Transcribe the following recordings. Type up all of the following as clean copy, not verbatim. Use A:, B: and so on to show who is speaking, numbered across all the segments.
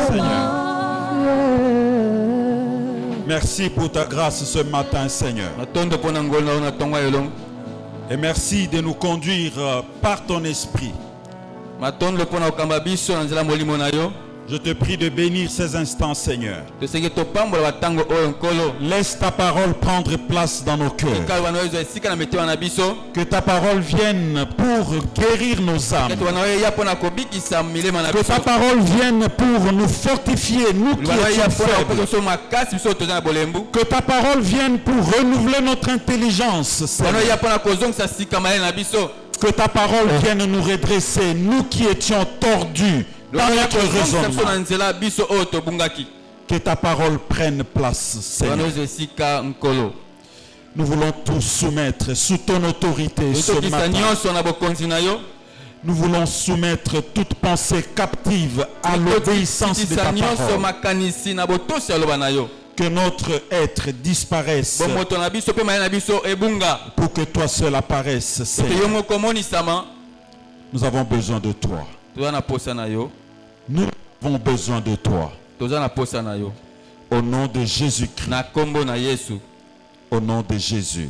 A: Seigneur. Merci pour ta grâce ce matin, Seigneur. Et merci de nous conduire par ton esprit. Je te prie de bénir ces instants, Seigneur. Laisse ta parole prendre place dans nos cœurs. Que ta parole vienne pour guérir nos âmes. Que ta parole vienne pour nous fortifier, nous qui étions faibles. Que ta parole vienne pour renouveler notre intelligence, Seigneur. Que ta parole vienne nous redresser, nous qui étions tordus dans notre raisonnement. Que ta parole prenne place, Seigneur. Nous voulons tout soumettre sous ton autorité ce matin. Nous voulons soumettre toute pensée captive à l'obéissance de ta parole. Que notre être disparaisse pour que toi seul apparaisse, Seigneur. Nous avons besoin de toi. Nous avons besoin de toi. Au nom de Jésus-Christ. Au nom de Jésus.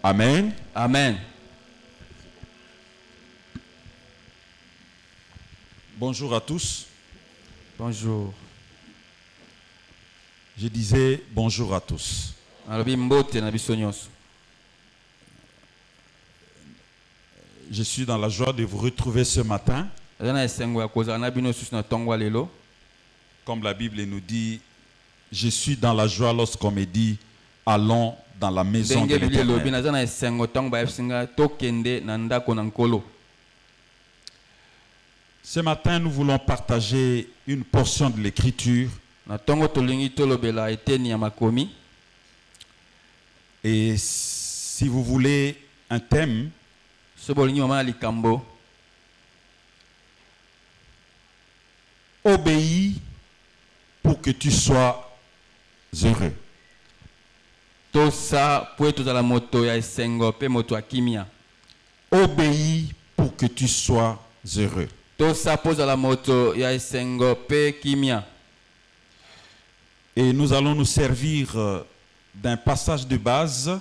A: Amen.
B: Amen.
A: Bonjour à tous.
B: Bonjour.
A: Je disais bonjour à tous. Je suis dans la joie de vous retrouver ce matin. Comme la Bible nous dit, je suis dans la joie lorsqu'on me dit allons dans la maison de l'Éternel. Ce matin, nous voulons partager une portion de l'Écriture. Et si vous voulez un thème, obéis pour que tu sois heureux. Obéis pour que tu sois heureux. Et nous allons nous servir d'un passage de base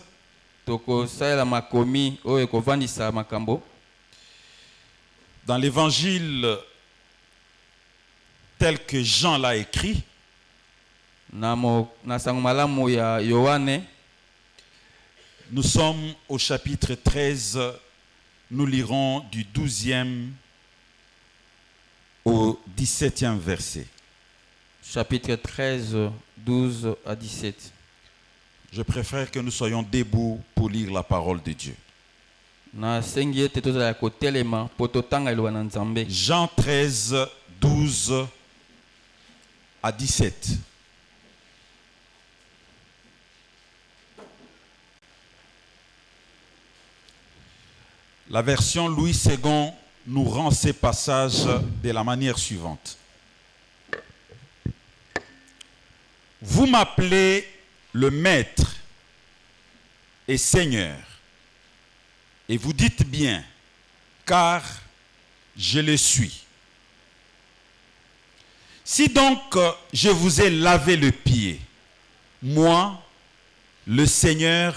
A: dans l'évangile tel que Jean l'a écrit. Nous sommes au chapitre 13, nous lirons du 12e au 17e verset.
B: Chapitre 13, 12 à 17.
A: Je préfère que nous soyons debout pour lire la parole de Dieu. Jean 13, 12 à 17. La version Louis II nous rend ces passages de la manière suivante. Vous m'appelez le Maître et Seigneur, et vous dites bien, car je le suis. Si donc je vous ai lavé le pied, moi, le Seigneur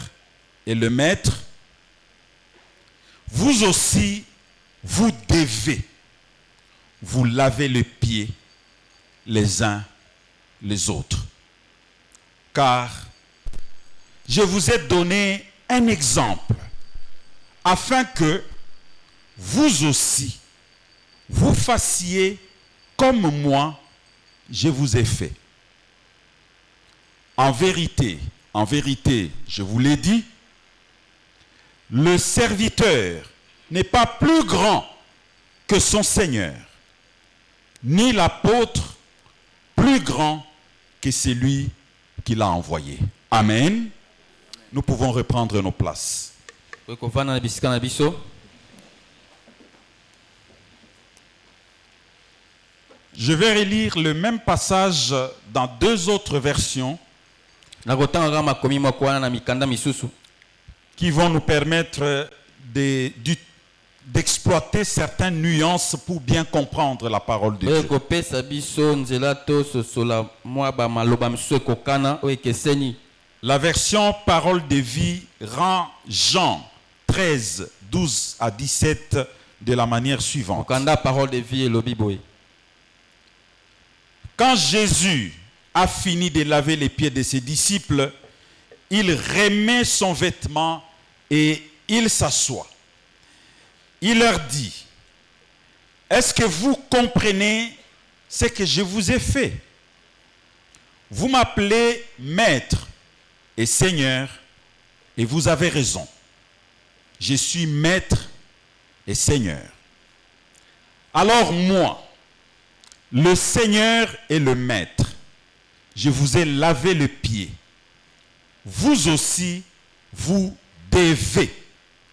A: et le Maître, vous aussi, vous devez vous laver le pied les uns les autres. Car je vous ai donné un exemple afin que vous aussi, vous fassiez comme moi, je vous ai fait. En vérité, je vous l'ai dit, le serviteur n'est pas plus grand que son Seigneur, ni l'apôtre plus grand que celui qui l'a envoyé. Amen. Nous pouvons reprendre nos places. Je vais relire le même passage dans deux autres versions qui vont nous permettre d'exploiter certaines nuances pour bien comprendre la parole de
B: oyo
A: Dieu.
B: kopesa biso nzela tososola mwa bamaloba mosusu ekokana oyo ekeseni.
A: La version Parole de vie rend Jean 13, 12 à 17 de la manière suivante.
B: Mokanda parole de vie elobi boye.
A: Quand Jésus a fini de laver les pieds de ses disciples, il remet son vêtement et il s'assoit. Il leur dit, est-ce que vous comprenez ce que je vous ai fait? Vous m'appelez maître et seigneur, et vous avez raison. Je suis maître et seigneur. Alors moi, le Seigneur et le maître, je vous ai lavé le pied. Vous aussi, vous devez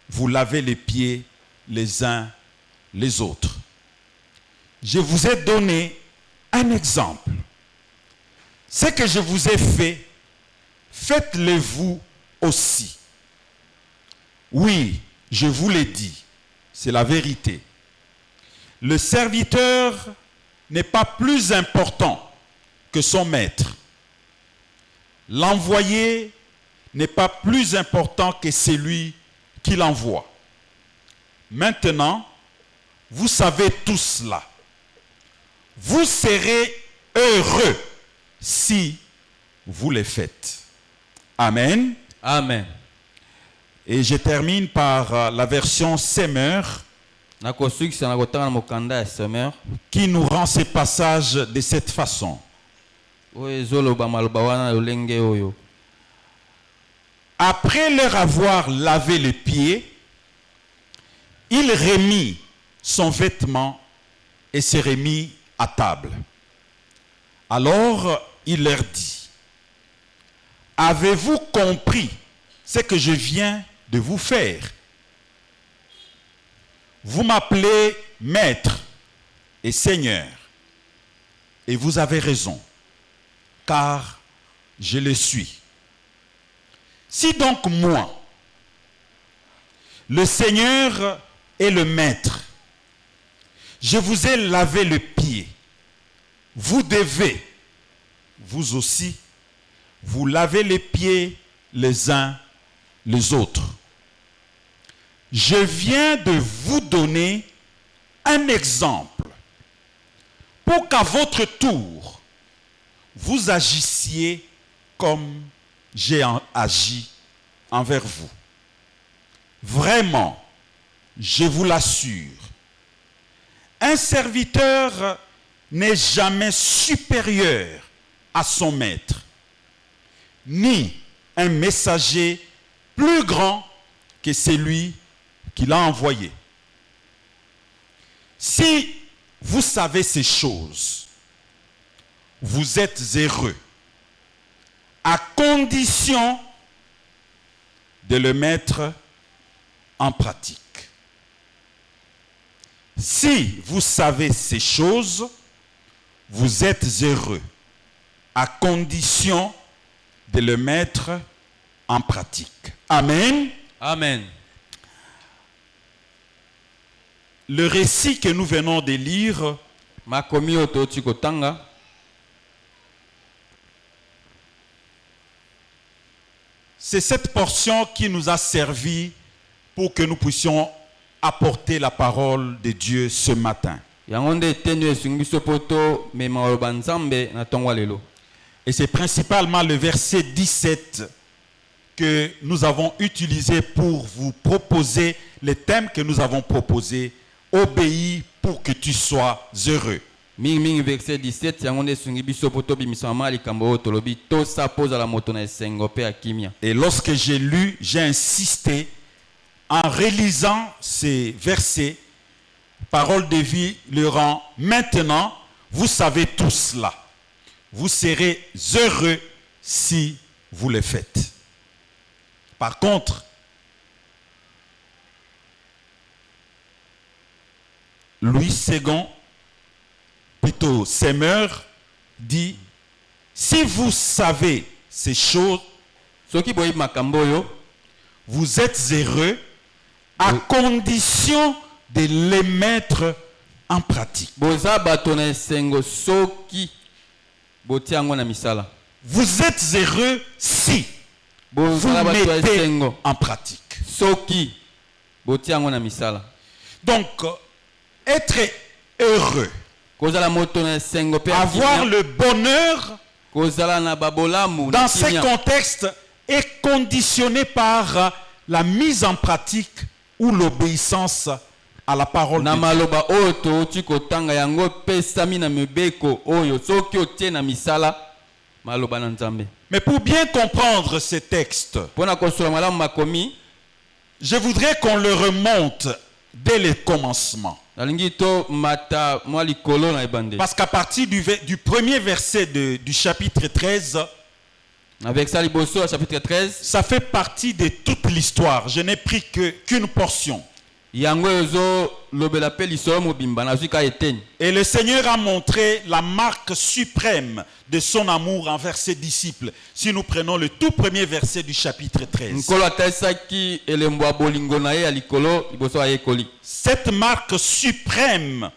A: vous laver les pieds les uns les autres. Je vous ai donné un exemple. Ce que je vous ai fait, faites-le vous aussi. Oui, je vous l'ai dit, c'est la vérité. Le serviteur n'est pas plus important que son maître. L'envoyé n'est pas plus important que celui qui l'envoie. Maintenant, vous savez tout cela. Vous serez heureux si vous le faites. Amen.
B: Amen.
A: Et je termine par la version Semeur
B: nakosukisa na kotanga na mokanda ya Semeur
A: qui nous rend ces passages de cette façon.
B: oyo ezoloba maloba wana lolenge oyo.
A: Après leur avoir lavé les pieds, il remit son vêtement et se remit à table. Alors il leur dit, avez-vous compris ce que je viens de vous faire? Vous m'appelez maître et seigneur, et vous avez raison, car je le suis. Si donc moi, le Seigneur et le maître, je vous ai lavé le pied, vous devez, vous aussi, vous laver les pieds les uns les autres. Je viens de vous donner un exemple pour qu'à votre tour, vous agissiez comme j'ai agi envers vous. Vraiment, je vous l'assure, un serviteur n'est jamais supérieur à son maître, ni un messager plus grand que celui qui l'a envoyé. Si vous savez ces choses, vous êtes heureux, à condition de le mettre en pratique. Si vous savez ces choses, vous êtes heureux, à condition de le mettre en pratique. Amen.
B: Amen.
A: Le récit que nous venons de lire
B: makomi oyo toti kotanga
A: c'est cette portion qui nous a servi pour que nous puissions apporter la parole de Dieu ce matin.
B: yango nde eteni esungi biso mpo tomema maloba nzambe na ntongo ya lelo.
A: Et c'est principalement le verset 17 que nous avons utilisé pour vous proposer le thème que nous avons proposé. Obéis pour que tu sois heureux.
B: mingi verset 17 yango nde esungi biso mpo tobimisa mama likambo oyo tolobi tosapozala moto na esengo mpe ya kimia.
A: Et lorsque j'ai lu, j'ai insisté en relisant ces versets. Parole de vie le rend. Maintenant, vous savez tout cela. Vous serez heureux si vous le faites. Par contre, Louis II, plutôt Semeur, dit, si vous savez ces choses,
B: soki boyebi makambo oyo
A: vous êtes heureux à condition de les mettre en pratique.
B: Boza bato na esengo soki botia yango na misala.
A: Vous êtes heureux si vous
B: Boza bato ya
A: mettez
B: esengo
A: en pratique.
B: soki botia yango na misala.
A: Donc, être heureux,
B: Kozala moto na esengo pe
A: avoir le bonheur
B: kozala na babolamu
A: dans
B: na
A: ces
B: kimia.
A: contextes est conditionné par la mise en pratique ou l'obéissance à la parole de
B: Na
A: Dieu.
B: maloba oyo touti kotanga yango pesami na mibeko oyo soki otie na misala maloba na Nzambe.
A: Mais pour bien comprendre ces textes,
B: Pona kosola malamu makomi
A: je voudrais qu'on le remonte dès le commencement.
B: nalingi to mata mwa likolo na ebande.
A: Parce qu'à partir du premier verset du chapitre 13,
B: Na verset liboso ya chapitre 13
A: ça fait partie de toute l'histoire. Je n'ai pris qu'une portion.
B: yango ezo lobela pe lisolo mobimba nazwi ka eteni.
A: Et le Seigneur a montré la marque suprême de son amour envers ses disciples. Si nous prenons le tout premier verset du chapitre 13.
B: Nkolo atalisaki elembo ya bolingo na ye ya likolo liboso ya yekoli.
A: Cette marque suprême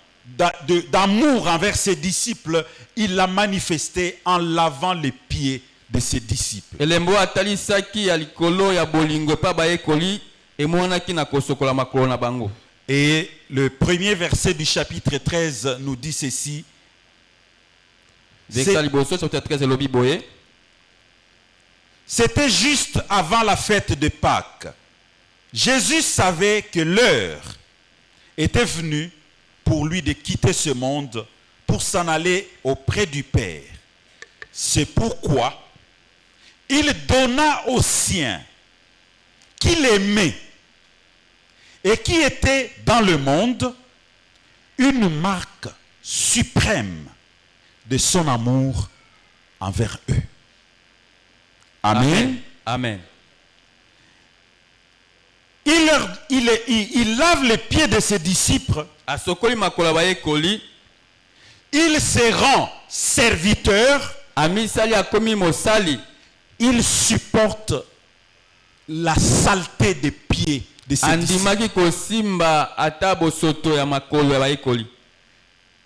A: d'amour envers ses disciples, il l'a manifestée en lavant les pieds de ses disciples.
B: Elembo atalisaki ya likolo ya bolingo pa ba yekoli emonaki na kosokola makolo na bango.
A: Et le premier verset du chapitre 13 nous dit ceci.
B: Verset liboso chapitre 13 elobi boye.
A: C'était juste avant la fête de Pâques. Jésus savait que l'heure était venue pour lui de quitter ce monde pour s'en aller auprès du Père. C'est pourquoi il donna aux siens qu'il aimait et qui étaient dans le monde une marque suprême de son amour envers eux. Amen.
B: Amen.
A: Il lave les pieds de ses disciples.
B: Asokoli makolo ba yekoli.
A: Il se rend serviteur.
B: Amisali akomi mosali.
A: Il supporte la saleté des pieds de ses disciples.
B: Andimaki kosimba ata bosoto ya makolo ya ba yekoli.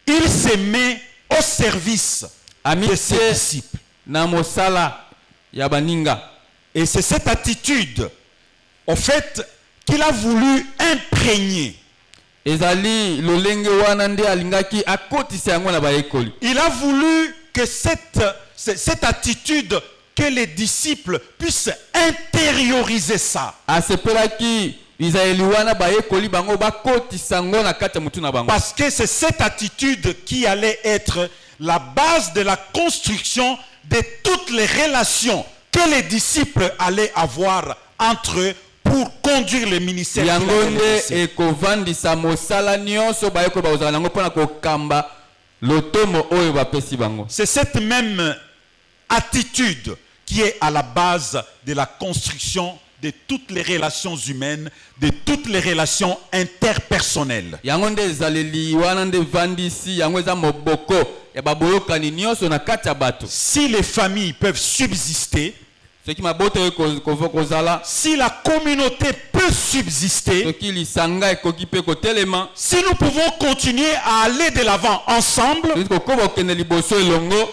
A: Il se met au service de ses disciples.
B: Na mosala ya baninga.
A: Et c'est cette attitude, au fait, qu'il a voulu imprégner.
B: Ezali lolenge wana nde alingaki akotisa yango na ba yekoli.
A: Il a voulu que cette attitude, que les disciples puissent intérioriser ça.
B: Asepelaki Israeli wana ba yekoli bango bakotisa yango na kati ya mutu na bango.
A: Parce que c'est cette attitude qui allait être la base de la construction de toutes les relations que les disciples allaient avoir entre eux pour conduire le ministère.
B: Yangonde ekovandisa mosala nyonso ba yekoli bazala nango pona kokamba lotomo oyo bapesi bango.
A: C'est cette même attitude qui est à la base de la construction de toutes les relations humaines, de toutes les relations interpersonnelles.
B: Yangonde ezaleli wana nde vandisi yango eza moboko ya baboyokani nyonso na kati ya bato.
A: Si les familles peuvent subsister,
B: Ce qui m'a boté kozala.
A: si la communauté peut subsister,
B: Ce qui lisanga ekokipe kotelema.
A: si nous pouvons continuer à aller de l'avant ensemble,
B: Kokoba okende liboso elongo.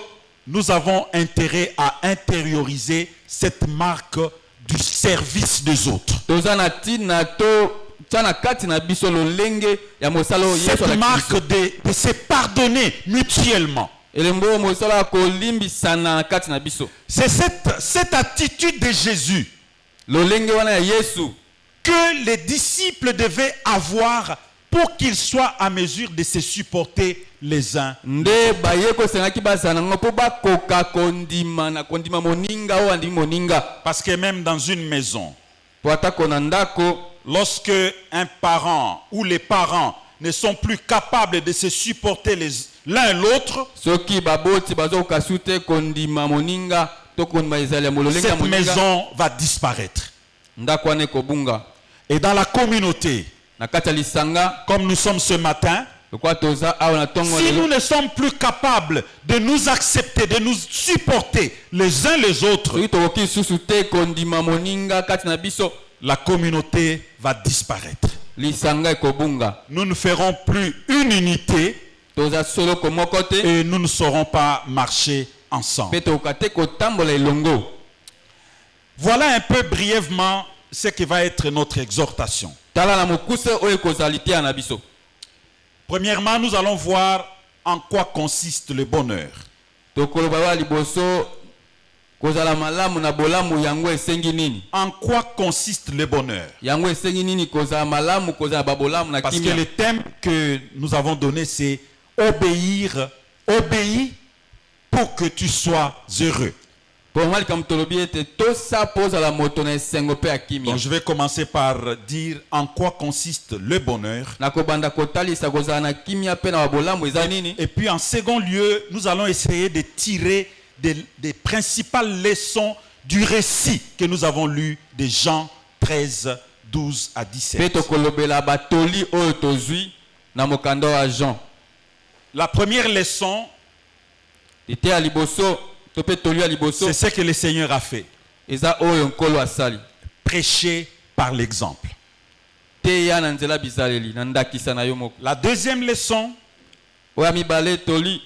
A: nous avons intérêt à intérioriser cette marque du service des autres.
B: Tozana tina to tana kati na biso lolenge ya mosalo yeso
A: Cette
B: la
A: marque de se pardonner mutuellement.
B: Elembo mosala kolimbisa na kati na biso.
A: C'est cette attitude de Jésus
B: Lolenge wana ya Yesu
A: que les disciples devaient avoir pour qu'ils soient à mesure de se supporter les uns.
B: nde bayeko sengaki bazana ngo po bakoka kondima na kondima moninga o andi moninga.
A: Parce que même dans une maison,
B: Po atako na ndako
A: lorsque un parent ou les parents ne sont plus capables de se supporter l'un l'autre,
B: soki baboti bazo kasute kondima moninga to kondima ezali ya mololenge ya
A: cette
B: moninga
A: maison va disparaître.
B: ndako ane kobunga.
A: Et dans la communauté,
B: Na kati ya lisanga
A: comme nous sommes ce matin,
B: lokwa toza awa na tongo
A: si
B: lelo.
A: nous ne sommes plus capables de nous accepter, de nous supporter les uns les autres,
B: Soki tokoki susu te kondima moninga kati na biso
A: la communauté va disparaître.
B: lisanga ekobunga.
A: Nous ne ferons plus une unité
B: Toza solo komoko te.
A: et nous ne saurons pas marcher ensemble.
B: Pe tokate kotambola elongo.
A: Voilà un peu brièvement ce qui va être notre exhortation.
B: Tala na mokuse oyo ekozali te na biso.
A: Premièrement, nous allons voir en quoi consiste le bonheur.
B: Tokoloba wa liboso kozala malamu na bolamu yango esengi nini?
A: En quoi consiste le bonheur?
B: Yango esengi nini kozala malamu kozala babolamu na
A: Parce que
B: kimia?
A: le thème que nous avons donné, c'est obéir. Obéis pour que tu sois heureux.
B: Pour moi, comme tolobi ete to sa pose à la moto na esengo pe akimia.
A: Donc je vais commencer par dire en quoi consiste le bonheur.
B: Na kobanda kotalisa kozala na kimia pe na babolamu eza nini?
A: Et puis en second lieu, nous allons essayer de tirer des principales leçons du récit que nous avons lu de Jean 13, 12 à 17.
B: Pe tokolobela batoli oyo tozwi na mokanda wa Jean.
A: La première leçon,
B: Ete ya liboso to pe toli ya liboso
A: c'est ce que le Seigneur a fait.
B: eza oyo nkolo asali.
A: Prêcher par l'exemple.
B: Te ya na nzela bizaleli na ndakisa na yo moko.
A: La deuxième leçon,
B: Oya mibale toli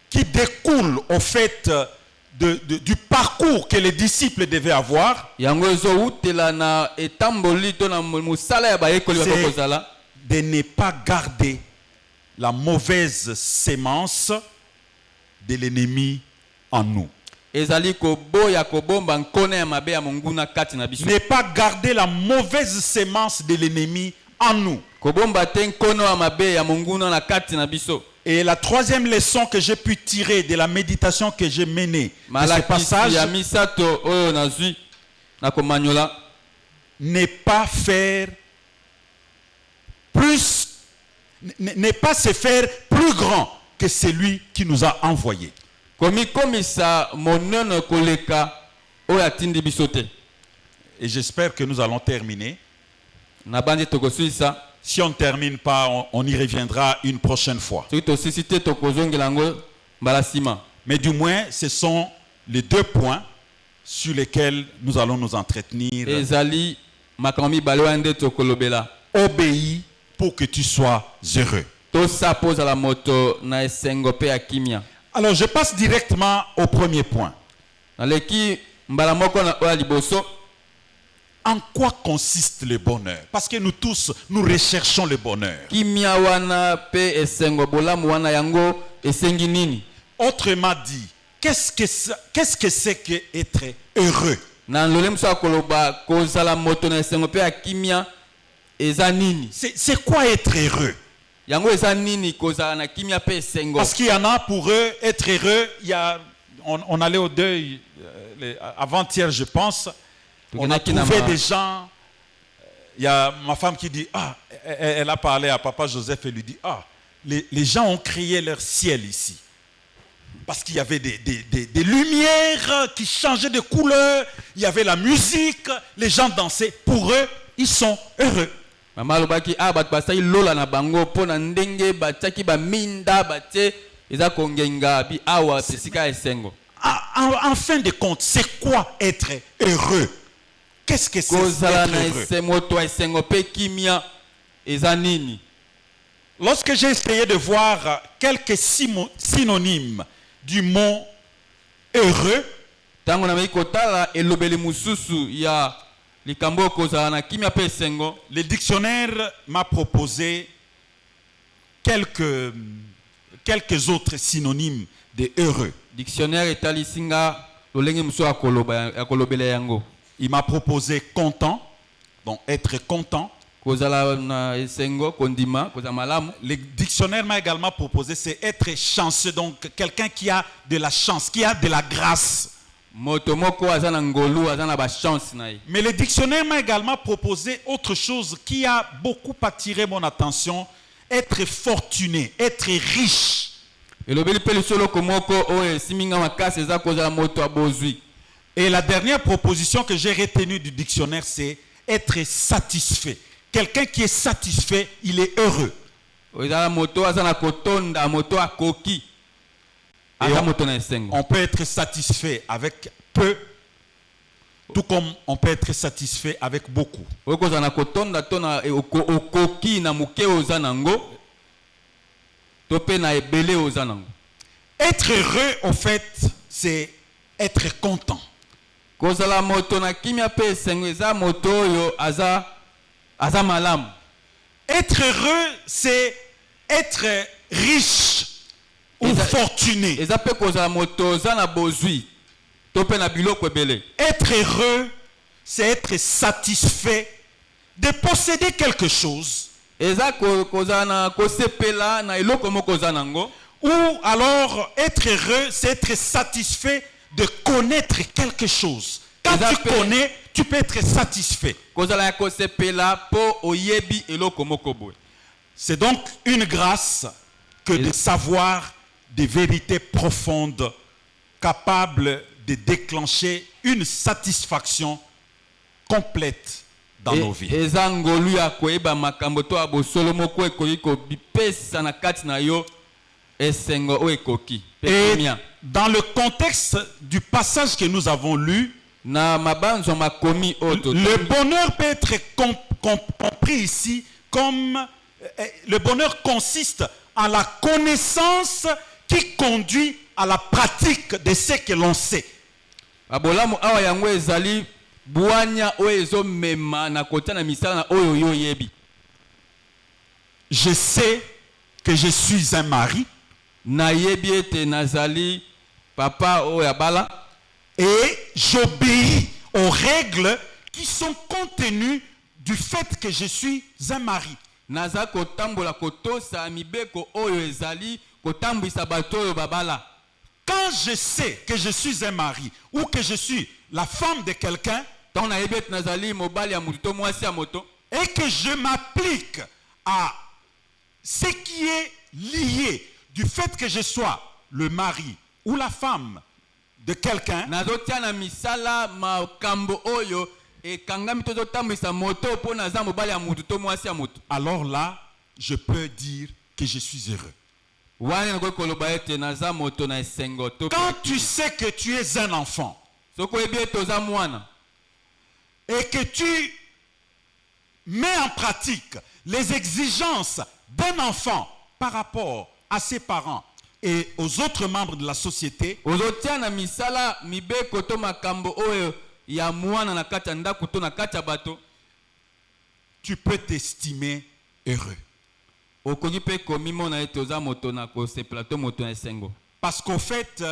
A: qui découle au fait du parcours que les disciples devaient avoir,
B: yango ezo utela na etamboli to na musala ya bayekoli
A: c'est
B: bakozala
A: de ne pas garder la mauvaise sémence de l'ennemi en nous.
B: ezali koboya kobomba nkone ya mabe ya monguna kati na biso.
A: Ne pas garder la mauvaise sémence de l'ennemi en nous.
B: Kobomba te nkono ya mabe ya monguna na kati na biso.
A: Et la troisième leçon que j'ai pu tirer de la méditation que j'ai menée de ce passage,
B: ya misato oyo nazwi na komanyola
A: n'est pas faire plus, n'est pas se faire plus grand que celui qui nous a envoyés.
B: komikomisa monene koleka oyo atindi biso te.
A: Et j'espère que nous allons terminer.
B: Na bandi tokosilisa
A: Si on ne termine pas, on y reviendra une prochaine fois.
B: soki tosisi te tokozongela yango mbala nsima.
A: Mais du moins, ce sont les deux points sur lesquels nous allons nous entretenir.
B: ezali makambo mibale oyo nde tokolobela.
A: Obéis pour que tu sois heureux.
B: Tosapo ozala moto na esengo pe ya kimia.
A: Alors, je passe directement au premier point.
B: Naleki mbala moko na oyo ya liboso.
A: En quoi consiste le bonheur? Parce que nous tous, nous recherchons le bonheur.
B: Kimia wana pe esengo bolamu wana yango esengi nini?
A: Autrement dit, qu'est-ce que c'est que être heureux?
B: Na lole muso akoloba kozala moto na esengo pe ya kimia eza nini?
A: C'est quoi être heureux?
B: Yango eza nini kozala na kimia pe esengo?
A: Parce qu'il y en a pour eux, être heureux, on allait au deuil avant-hier, je pense. On a trouvé des gens. Il y a ma femme qui dit, elle a parlé à papa Joseph et lui dit, les gens ont créé leur ciel ici. Parce qu'il y avait des lumières qui changeaient de couleur, il y avait la musique, les gens dansaient. Pour eux, ils sont heureux.
B: Mama lobaki bat basai lola na bango pona ndenge bataki ba minda batie eza kongenga bi awa pesika esengo.
A: En fin de compte, c'est quoi être heureux? Qu'est-ce que c'est être heureux? Lorsque j'ai essayé de voir quelques synonymes du mot heureux, le dictionnaire m'a proposé quelques autres synonymes de heureux.
B: Dictionnaire
A: il m'a proposé content, donc être content. Le dictionnaire m'a également proposé c'est être chanceux, donc quelqu'un qui a de la chance, qui a de la grâce. Mais le dictionnaire m'a également proposé autre chose qui a beaucoup attiré mon attention, être fortuné, être riche. Et la dernière proposition que j'ai retenue du dictionnaire, c'est être satisfait. Quelqu'un qui est satisfait, il est heureux. Et on peut être satisfait avec peu, Tout comme on peut être satisfait avec beaucoup.
B: okozala na kotonda to na okoki na moke oza nango to pe na ebele oza nango.
A: Être heureux, au fait, c'est être content.
B: Kozala moto na kimia pe esengo eza moto oyo aza malamu.
A: Être heureux, c'est être riche ou fortuné.
B: Eza pe kozala moto oza na bozwi to pe na biloko ebele.
A: Être heureux, c'est être satisfait de posséder quelque chose.
B: Eza kozala na kosepela na eloko moko oza nango.
A: Ou alors, être heureux, c'est être satisfait de connaître quelque chose. Quand tu connais, tu peux être satisfait. C'est donc une grâce que de savoir des vérités profondes capables de déclencher une satisfaction complète dans nos vies. Et dans le contexte du passage que nous avons lu, le bonheur peut être compris ici comme le bonheur consiste en la connaissance qui conduit à la pratique de ce que l'on sait. Je sais que je suis un mari. Et j'obéis aux règles qui sont contenues du fait que je suis un mari. Quand je sais que je suis un mari ou que je suis la femme de quelqu'un et que je m'applique à ce qui est lié du fait que je sois le mari ou la femme de quelqu'un, alors là, je peux dire que je suis heureux. Quand tu sais que tu es un enfant et que tu mets en pratique les exigences d'un enfant par rapport à ses parents et aux autres membres de la société, tu peux t'estimer heureux. Parce qu'au fait,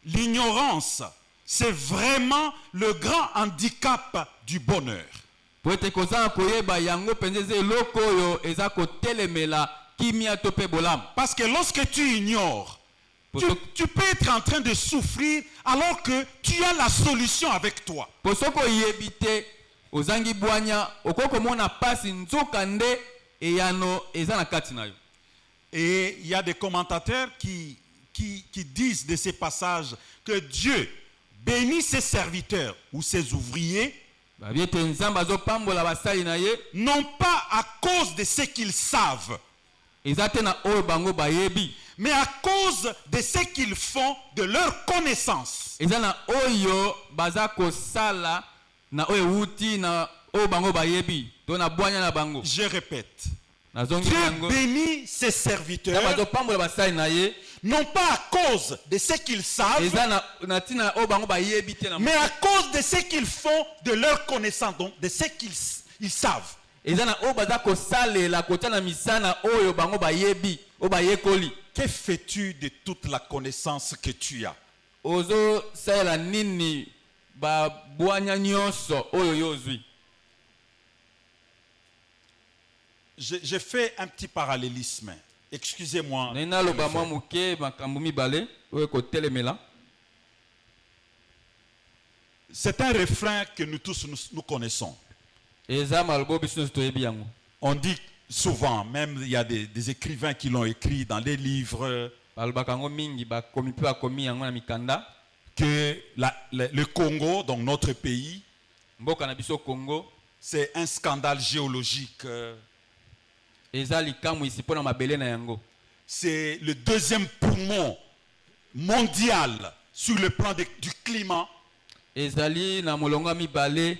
A: l'ignorance, c'est vraiment le grand handicap du bonheur. Parce que lorsque tu ignores, tu peux être en train de souffrir alors que tu as la solution avec toi. Et il y a des commentateurs qui disent de ces passages que Dieu bénit ses serviteurs ou ses ouvriers, non pas à cause de ce qu'ils savent, mais à cause de ce qu'ils font de leur connaissance. Je répète, Dieu bénit ses serviteurs non pas à cause de ce qu'ils savent, mais à cause de ce qu'ils font de leur connaissance, donc de ce qu'ils savent. Que fais-tu de toute la connaissance que tu as? Je fais un petit parallélisme. Excusez-moi. C'est un refrain que nous tous nous connaissons. On dit souvent, même il y a des écrivains qui l'ont écrit dans des livres, que le Congo, donc notre pays, c'est un scandale géologique. C'est le deuxième poumon mondial sur le plan du climat.
B: ezali na molongo mibale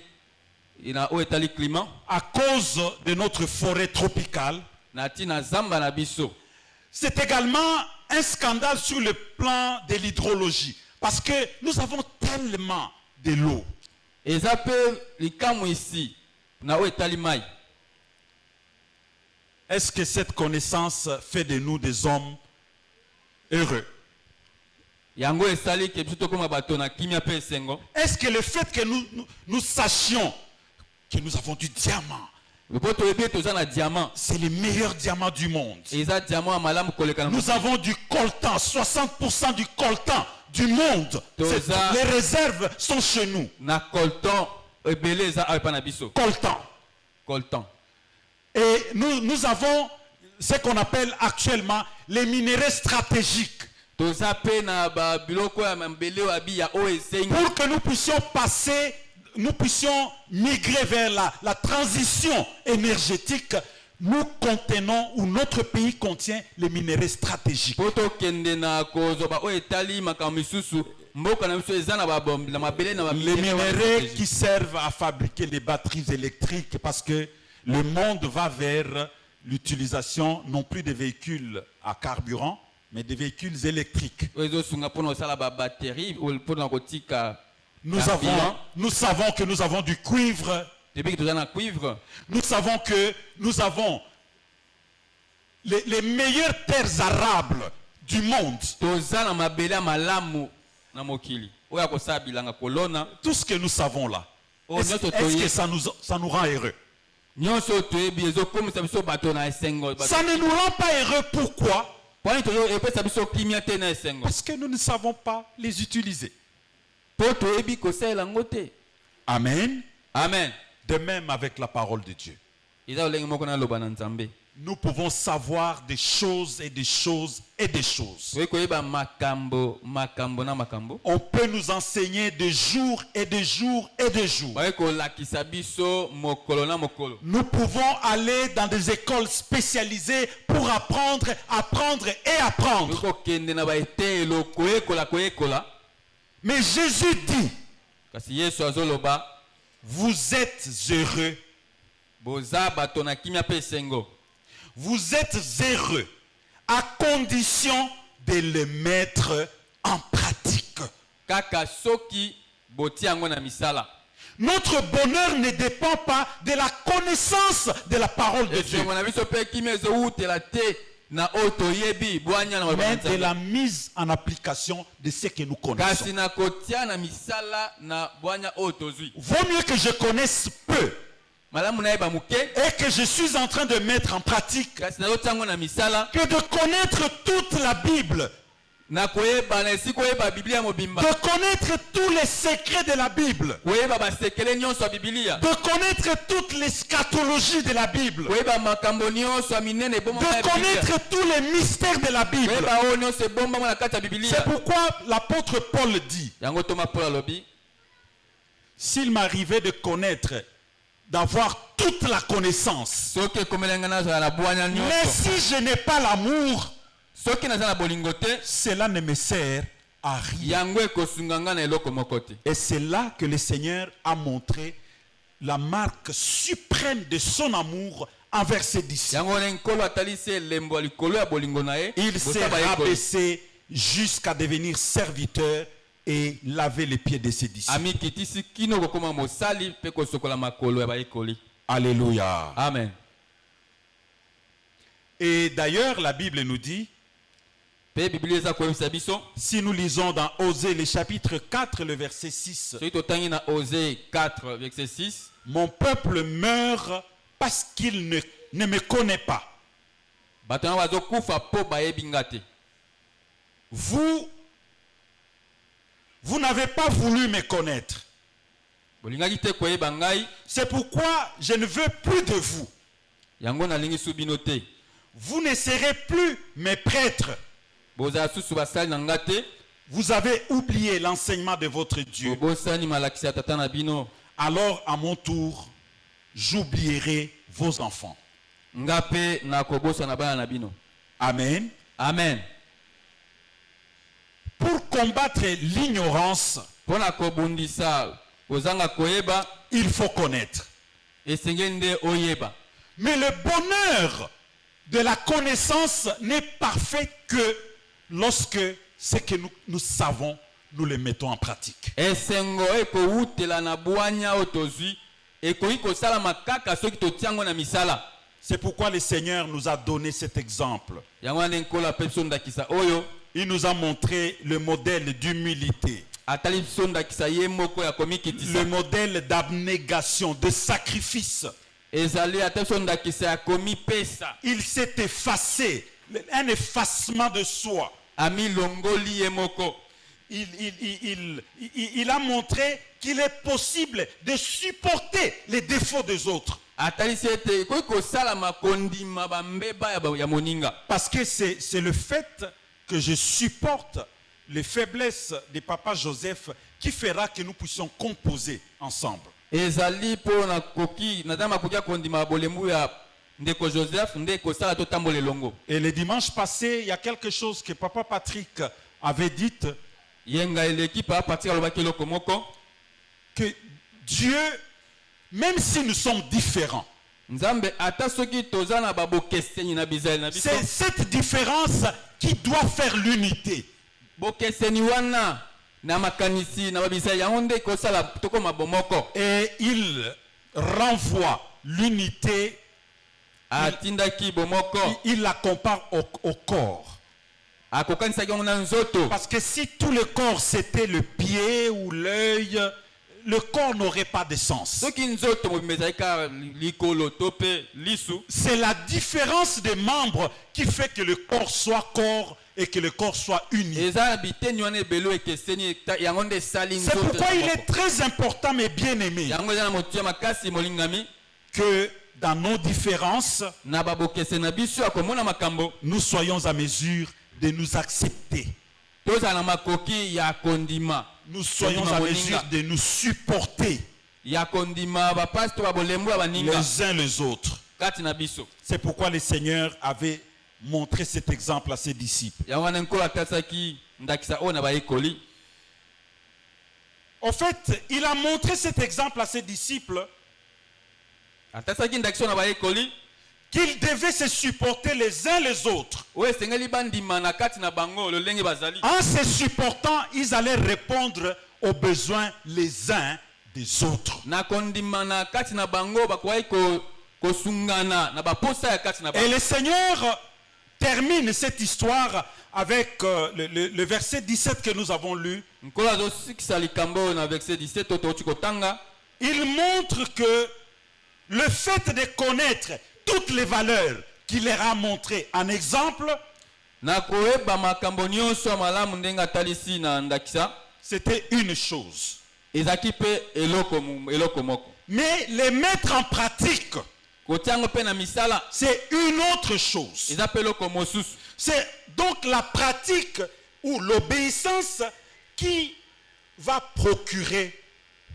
B: ina o etali climat
A: à cause de notre forêt tropicale.
B: na tina zamba na biso.
A: C'est également un scandale sur le plan de l'hydrologie parce que nous avons tellement de l'eau.
B: Eza pe likamu ici na o etali mai.
A: Est-ce que cette connaissance fait de nous des hommes heureux?
B: Yango esali ke biso tokoma bato na kimia pe esengo.
A: Est-ce que le fait que nous sachions que nous avons du diamant,
B: Diamant.
A: c'est le meilleur diamant du monde. Nous avons du coltan, 60% du coltan du monde. Les réserves sont chez nous.
B: Coltan.
A: Et nous avons ce qu'on appelle actuellement les minéraux stratégiques. Pour que nous puissions passer, nous puissions migrer vers la transition énergétique, nous contenons, ou notre pays contient les minéraux stratégiques. Les minéraux qui servent à fabriquer les batteries électriques, parce que le monde va vers l'utilisation non plus des véhicules à carburant, mais des véhicules électriques. Nous savons que nous avons du cuivre. Nous savons que nous avons les meilleures terres arables du monde. Tout ce que nous savons là, est-ce que ça nous rend heureux? Ça ne nous rend pas heureux. Pourquoi? Parce que nous ne savons pas les utiliser. Amen.
B: Amen.
A: De même avec la parole de Dieu. Nous pouvons savoir des choses et des choses et des choses. On peut nous enseigner de jours et de jours et de jours. Nous pouvons aller dans des écoles spécialisées pour apprendre et apprendre. Mais Jésus dit, vous êtes heureux. Vous êtes heureux à condition de le mettre en pratique. Notre bonheur ne dépend pas de la connaissance de la parole de Dieu, mais de la mise en application de ce que nous connaissons. Vaut mieux que je connaisse peu et que je suis en train de mettre en pratique que de connaître toute la Bible, de connaître tous les secrets de la Bible, de connaître toute l'eschatologie de la Bible, de connaître tous les mystères de la Bible. C'est pourquoi l'apôtre Paul dit, s'il m'arrivait de connaître, d'avoir toute la connaissance, mais si je n'ai pas l'amour, cela ne me sert à rien. Et c'est là que le Seigneur a montré la marque suprême de son amour envers ses disciples. Il s'est rabaissé jusqu'à devenir serviteur et laver les pieds de ses disciples. Alléluia.
B: Amen.
A: Et d'ailleurs, la Bible nous dit, si nous lisons dans Osée, le chapitre 4, le verset 6, mon peuple meurt parce qu'il ne me connaît pas. Vous n'avez pas voulu me connaître. C'est pourquoi je ne veux plus de vous. Vous ne serez plus mes prêtres. Vous avez oublié l'enseignement de votre Dieu. Alors, à mon tour, j'oublierai vos enfants.
B: Amen.
A: Pour combattre l'ignorance,
B: Pona kobundisa ozanga koyeba
A: il faut connaître.
B: esengende oyeba.
A: Mais le bonheur de la connaissance n'est parfait que lorsque ce que nous savons, nous le mettons en pratique.
B: Esengo ekoutela na bwanya otozwi ekoki kosala makaka soki totiango na misala.
A: C'est pourquoi le Seigneur nous a donné cet exemple.
B: Yango ande nkola pe biso ndakisa oyo
A: Il nous a montré le modèle d'humilité,
B: atali biso ndakisa ye moko ya komikitisa.
A: le modèle d'abnégation, de sacrifice.
B: Ezali atali biso ndakisa ya komipesa.
A: Il s'est effacé, un effacement de soi.
B: Ami longoli ye moko.
A: Il a montré qu'il est possible de supporter les défauts des autres.
B: Atali sete koki kosala makondima bambeba ya moninga.
A: Parce que c'est le fait que je supporte les faiblesses de Papa Joseph qui fera que nous puissions composer ensemble.
B: Ezali po na koki nadama kokia kondima bolembu ya ndeko Joseph ndeko sala to tambole longo.
A: Et le dimanche passé, il y a quelque chose que Papa Patrick avait dit,
B: Yenga l'équipe a partir le bakelo komoko
A: que Dieu, même si nous sommes différents,
B: Nzambe ata soki tozana babo keseni na bizali na biso.
A: c'est cette différence qui doit faire l'unité.
B: Bo keseni wana na makanisi na babizali yango nde kosala toko mabomoko.
A: Et il renvoie l'unité,
B: Atindaki bomoko.
A: il la compare au corps.
B: Akokanisa yango na nzoto.
A: Parce que si tout le corps c'était le pied ou l'œil, le corps n'aurait pas de sens.
B: Soki nzoto mobimeza ka likolo tope lisu.
A: C'est la différence des membres qui fait que le corps soit corps et que le corps soit uni.
B: Eza biteni wana belo ekeseni yango nde sali nzoto.
A: C'est pourquoi il est très important, mes bien-aimés,
B: Yango eza na motia makasi molingami
A: que dans nos différences,
B: na babo keseni na biso akomona makambo.
A: nous soyons à mesure de nous accepter.
B: Toza na makoki ya kondima.
A: Nous soyons à mesure de nous supporter
B: Ya kondima ba pastor ba bolembu ba ninga
A: les uns les autres.
B: kati na biso.
A: C'est pourquoi le Seigneur avait montré cet exemple à ses disciples.
B: Ya wana nkola tasaki ndakisa ona ba ekoli.
A: En fait, il a montré cet exemple à ses disciples
B: Atasaki ndakisa na ba ekoli
A: qu'ils devaient se supporter les uns les autres.
B: oye sengeli bandima na kati na bango lolenge bazali.
A: En se supportant, ils allaient répondre aux besoins les uns des autres.
B: Na kondima na kati na bango bakwai ko sungana na ba posa ya kati na
A: Et
B: bango.
A: le Seigneur termine cette histoire avec le verset 17 que nous avons lu.
B: Nkola zo sikisa likambo na verset 17 to chikotanga.
A: Il montre que le fait de connaître toutes les valeurs qu'il leur a montrées en exemple,
B: Na koeba makambo nyonso malamu ndenga talisi na ndakisa.
A: c'était une chose.
B: Ezaki pe eloko moko.
A: Mais les mettre en pratique,
B: Kotiango pe na misala.
A: c'est une autre chose.
B: Eza pe eloko mosusu.
A: C'est donc la pratique ou l'obéissance qui va procurer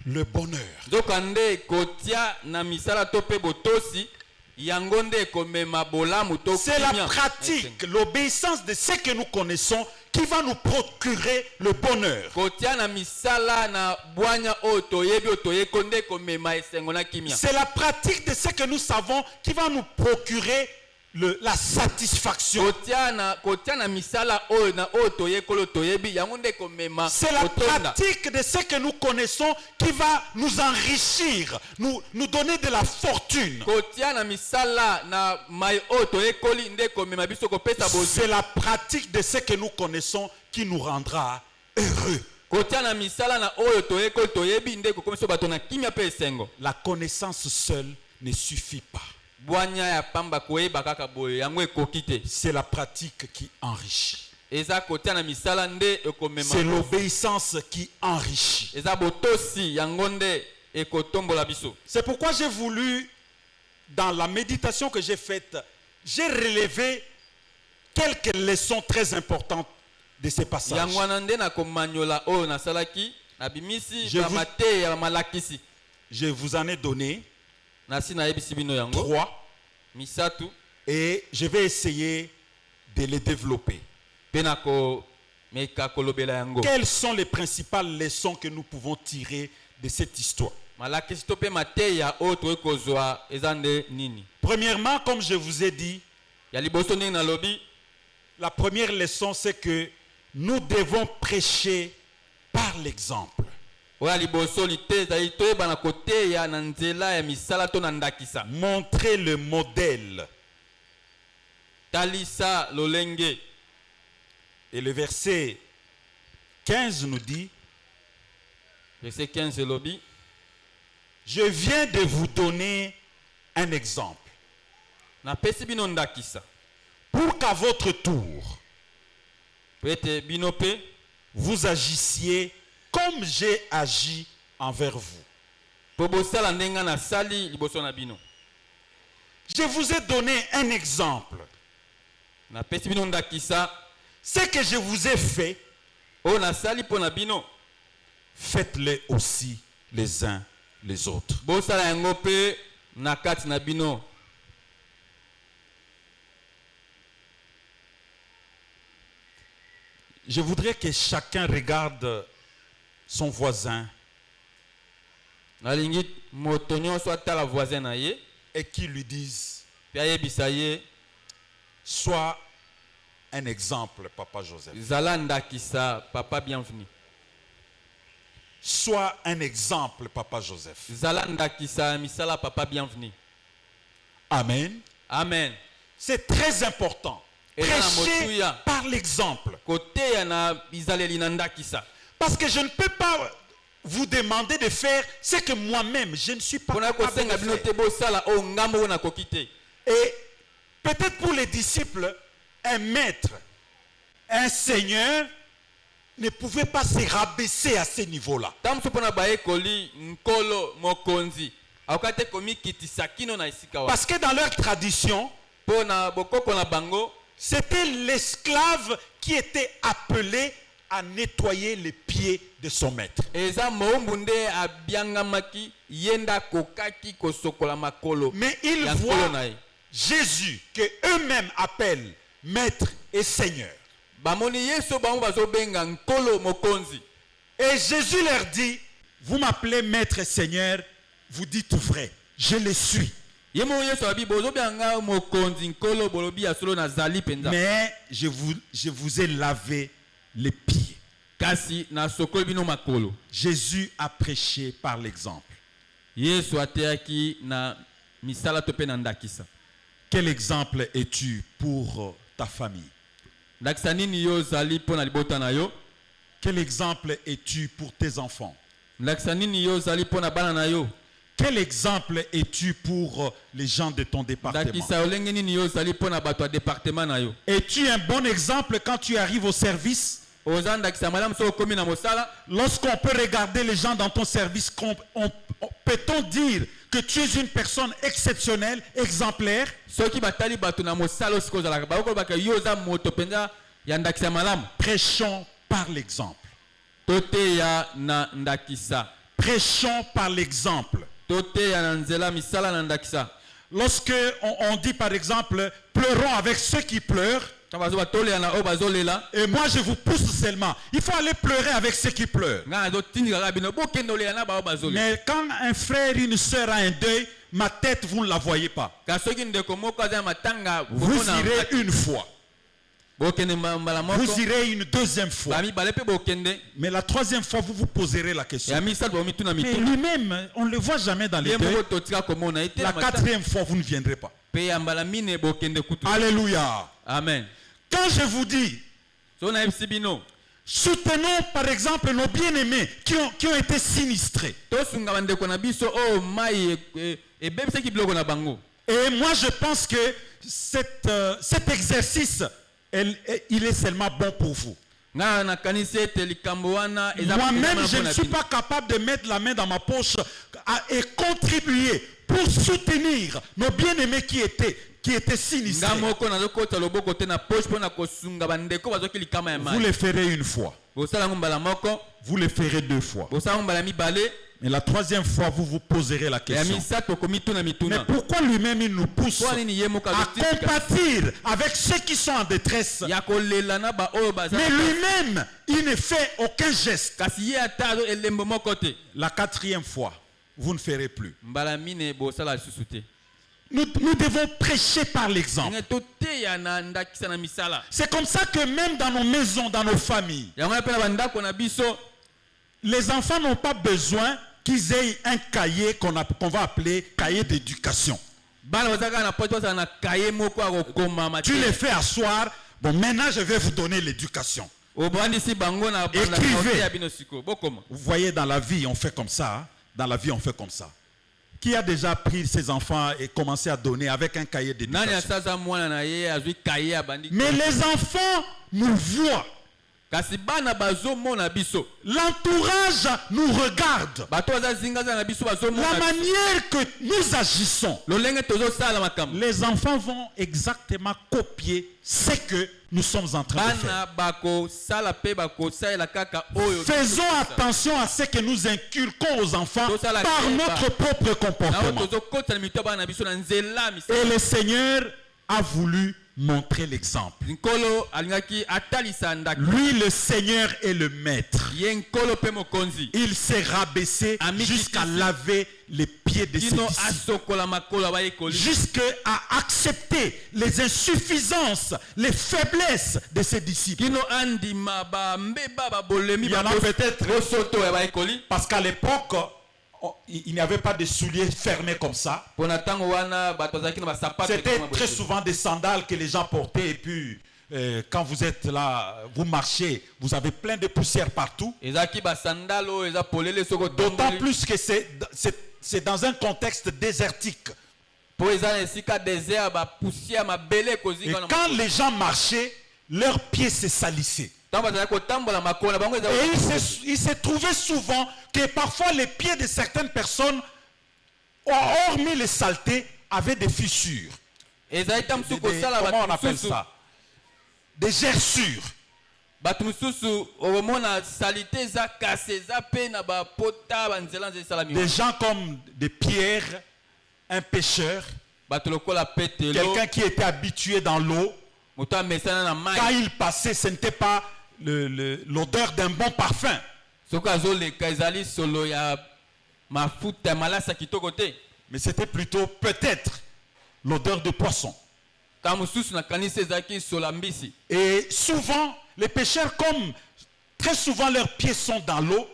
A: le bonheur.
B: Zokande kotia na misala to pe botosi yango nde komema bolamu to
A: C'est la
B: kimia.
A: pratique, l'obéissance de ce que nous connaissons qui va nous procurer le bonheur.
B: Kotia na misala na bwanya otoyebi otoyeko nde komema esengo na kimia.
A: C'est la pratique de ce que nous savons qui va nous procurer la satisfaction.
B: Kotia na misala oyo na otoyeko otoyebi yango nde komema.
A: C'est la
B: otonda.
A: pratique de ce que nous connaissons qui va nous enrichir, nous donner de la fortune.
B: Kotia na misala na mai otoyeko nde komema biso kopesa bozi.
A: C'est la pratique de ce que nous connaissons qui nous rendra heureux.
B: Kotia na misala na oyo toyeko toyebi nde kokomisa bato na kimia pe esengo.
A: La connaissance seule ne suffit pas.
B: Bwanya ya pamba koyeba kaka boye yango ekoki te.
A: C'est la pratique qui enrichit.
B: Eza kotia na misala nde ekomema.
A: C'est l'obéissance qui enrichit.
B: Eza botosi yango nde ekotombola biso.
A: C'est pourquoi j'ai voulu, dans la méditation que j'ai faite, j'ai relevé quelques leçons très importantes de ces passages.
B: Yango wana nde na komanyola oyo nasalaki abimisi ba mate ya malakisi.
A: Je vous en ai donné
B: Nasi na yebisi bino yango
A: 3
B: misatu
A: et je vais essayer de les développer.
B: pe na ko meka kolobela yango.
A: Quelles sont les principales leçons que nous pouvons tirer de cette histoire?
B: Malakisi to pe mateya o to ekozwa ezande nini.
A: Premièrement, comme je vous ai dit,
B: Ya liboso ndenge nalobi,
A: la première leçon, c'est que nous devons prêcher par l'exemple.
B: oya liboso lite ezali toyeba na koteya na nzela ya misala to na ndakisa.
A: Montrer le modèle.
B: Talisa lolenge.
A: Et le verset 15 nous dit,
B: Verset 15 lobi,
A: je viens de vous donner un exemple
B: na pesi bino ndakisa.
A: pour qu'à votre tour,
B: Pete bino pe
A: vous agissiez comme j'ai agi envers vous.
B: po bosala ndenge na sali liboso na bino.
A: Je vous ai donné un exemple.
B: Na pesi bino ndakisa
A: Ce que je vous ai fait,
B: o na sali po na bino.
A: faites-le aussi les uns les autres.
B: Bosala yango pe na kati na bino.
A: Je voudrais que chacun regarde son voisin
B: Nalingi moto nyonso atala voisin na ye
A: et qu'il lui dise,
B: pe ayebisa ye
A: sois un exemple, Papa Joseph.
B: zala ndakisa papa bienvenu.
A: Sois un exemple, Papa Joseph.
B: Zala ndakisa misala papa bienvenu.
A: Amen.
B: Amen.
A: C'est très important.
B: Et là,
A: Prêcher
B: motuya.
A: par l'exemple.
B: Koteya na bizaleli na ndakisa.
A: Parce que je ne peux pas vous demander de faire ce que moi-même, je ne suis pas
B: Pona
A: capable
B: kosenga
A: de
B: bino
A: faire.
B: te bosala o ngambo na kokite.
A: Et peut-être pour les disciples, un maître, un seigneur ne pouvait pas se rabaisser à ce niveau-là.
B: Tamso pona bae koli nkolo mokonzi. Akate komi kitisa kino na isika wa.
A: Parce que dans leur tradition,
B: Pona bokoko na bango
A: c'était l'esclave qui était appelé à nettoyer les pieds de son maître.
B: eza mombunde abiangamaki yenda kokaki kosokola makolo.
A: Mais ils
B: ya
A: voient
B: nkolo na ye.
A: Jésus, que eux-mêmes appellent maître et seigneur.
B: Bamoni yeso bango bazobenga nkolo mokonzi.
A: Et Jésus leur dit, vous m'appelez maître et seigneur, vous dites vrai, je le suis.
B: Yemo yeso abi bozobenga mokonzi nkolo bolobi asolo na zali penza.
A: Mais je vous ai lavé les pieds.
B: Kasi na sokoli bino makolo.
A: Jésus a prêché par l'exemple.
B: Yesu ateaki na misala to pe na ndakisa.
A: Quel exemple es-tu pour ta famille?
B: Ndakisa nini yo zali po na libota na yo?
A: Quel exemple es-tu pour tes enfants?
B: Ndakisa nini yo zali po na bana na yo?
A: Quel exemple es-tu pour les gens de ton département?
B: Ndakisa olenge nini yo zali po na bato ya département na yo?
A: Es-tu un bon exemple quand tu arrives au service?
B: Oza ndakisa malamu so komi na mosala?
A: Lorsqu'on peut regarder les gens dans ton service, peut-on dire que tu es une personne exceptionnelle, exemplaire?
B: Soki batali bato na mosala osiko zalaka ba baka yo za moto penza ya ndakisa malamu.
A: Prêchons par l'exemple.
B: Tote ya na ndakisa.
A: Prêchons par l'exemple.
B: Tote ya na nzela misala na ndakisa.
A: Lorsque on dit par exemple, pleurons avec ceux qui pleurent,
B: Kabazo batole ya na o bazolela.
A: et moi je vous pousse seulement, il faut aller pleurer avec ceux qui pleurent.
B: Nga zo tindika bino bokendole ya na ba bazolela.
A: Mais quand un frère, une sœur a un deuil, ma tête, vous ne la voyez pas.
B: Ka soki ndeko moko aza matanga
A: Vous irez une fois,
B: bokende mbala moko.
A: vous irez une deuxième fois.
B: Ba mi bale pe bokende.
A: Mais la troisième fois, vous vous poserez la question.
B: Ya misala bo mituna
A: Mais
B: mituna.
A: lui-même, on ne le voit jamais dans les
B: Ye
A: deuils.
B: moko totika komona ite
A: La quatrième fois, vous ne viendrez pas.
B: pe ya mbala mine bokende kutu.
A: Alléluia.
B: Amen.
A: Quand je vous dis,
B: So na ebisibino.
A: soutenons par exemple nos bien-aimés qui ont été sinistrés.
B: Tosunga bandeko na biso o mai ebebisaki biloko na bango.
A: Et moi, je pense que cet exercice, il est seulement bon pour vous.
B: Nga na kanisi ete likambo wana eza
A: Moi-même, je ne suis pas capable de mettre la main dans ma poche et contribuer pour soutenir nos bien-aimés qui étaient sinistrés.
B: nga moko nazokota loboko te na poche mpona kosunga bandeko bazoki likama ya
A: Vous
B: mai.
A: le ferez une fois.
B: Bosala ngo mbala moko,
A: Vous le ferez deux fois.
B: bosala ngo mbala mibale.
A: Mais la troisième fois, vous vous poserez la
B: ya
A: question.
B: misato komituna
A: Mais
B: mituna
A: pourquoi lui-même il nous pousse
B: po nini ye moko
A: à
B: azotika
A: compatir avec ceux qui sont en détresse?
B: ya kolela na baoyo baza
A: Mais lui-même, il ne fait aucun geste.
B: kasi ye ata azo elembo moko te.
A: La quatrième fois, vous ne ferez plus.
B: mbala mine bosala lisusu te.
A: Nous devons prêcher par l'exemple.
B: ndenge toteya na ndakisa na misala
A: C'est comme ça que même dans nos maisons, dans nos familles,
B: yango mpe na bandako na biso
A: les enfants n'ont pas besoin qu'ils aient un cahier qu'on va appeler cahier d'éducation.
B: bana baza kaka na poto bazala na kaye moko ya kokomama
A: Tu les fais asseoir. Bon, maintenant je vais vous donner l'éducation.
B: obandisi bango na
A: Écrivez.
B: ya bino siko bokoma.
A: Vous voyez, dans la vie, on fait comme ça. Hein? Dans la vie, on fait comme ça. Qui a déjà pris ses enfants et commencé à donner avec un cahier
B: nani
A: d'éducation?
B: asaza mwana na ye azwi kaye ya bandi
A: Mais les enfants nous voient.
B: kasi bana bazomona biso
A: L'entourage nous regarde.
B: bato baza zingaza na biso
A: La
B: bazomona
A: manière que nous agissons.
B: lolenge tozosala makambo
A: Les enfants vont exactement copier ce que nous sommes en train de faire.
B: bana bakosala mpe bakosalela kaka oyo
A: Faisons attention à ce que nous inculquons aux enfants par notre propre
B: nao
A: comportement.
B: tozokotisa na mito ya bana na biso na nzela misala
A: Et le Seigneur a voulu montrer l'exemple.
B: nkolo alingaki atalisa ndako
A: Lui, le Seigneur est le maître.
B: ye nkolo mpe mokonzi
A: Il s'est rabaissé jusqu'à laver les pieds de ses
B: kino
A: disciples.
B: asokola makolo ya bayekoli
A: Jusqu'à accepter les insuffisances, les faiblesses de ses disciples.
B: kino andima bambeba babolemi
A: Il y en a peut-être,
B: bosoto ya bayekoli
A: parce qu'à l'époque, il n'y avait pas de souliers fermés comme ça.
B: mpona ntango wana bato bazalaki na basapato
A: C'était très souvent des sandales que les gens portaient. Et puis, quand vous êtes là, vous marchez, vous avez plein de poussière partout.
B: ezalaki basandale oyo eza polele soko
A: D'autant
B: tongoli
A: plus que c'est dans un contexte désertique.
B: mpo eza na esika désert bapoussière mabele
A: Et
B: ekozika na
A: quand les gens marchaient, leurs pieds se salissaient.
B: ntango bazalaki kotambola makolo na bango
A: Et il s'est trouvé souvent que parfois les pieds de certaines personnes, hormis les saletés, avaient des fissures.
B: ezalaki ta mosusu kosala
A: Comment on
B: bato
A: appelle
B: mosusu
A: ça? Des gerçures.
B: bato mosusu omona salite eza kase eza mpe na bapota banzela nzela esalami
A: Des gens comme des pierres, un pêcheur,
B: bato lokola petelo
A: quelqu'un qui était habitué dans l'eau.
B: moto amesana na mai
A: Quand il passait, ce n'était pas l'odeur d'un bon parfum.
B: soki azoleka ezali solo ya mafuta ya malasa kitoko te
A: Mais c'était plutôt peut-être l'odeur de poisson.
B: ka mosusu nakanisi ezalaki solo ya mbisi
A: Et souvent, les pêcheurs, comme très souvent leurs pieds sont dans l'eau,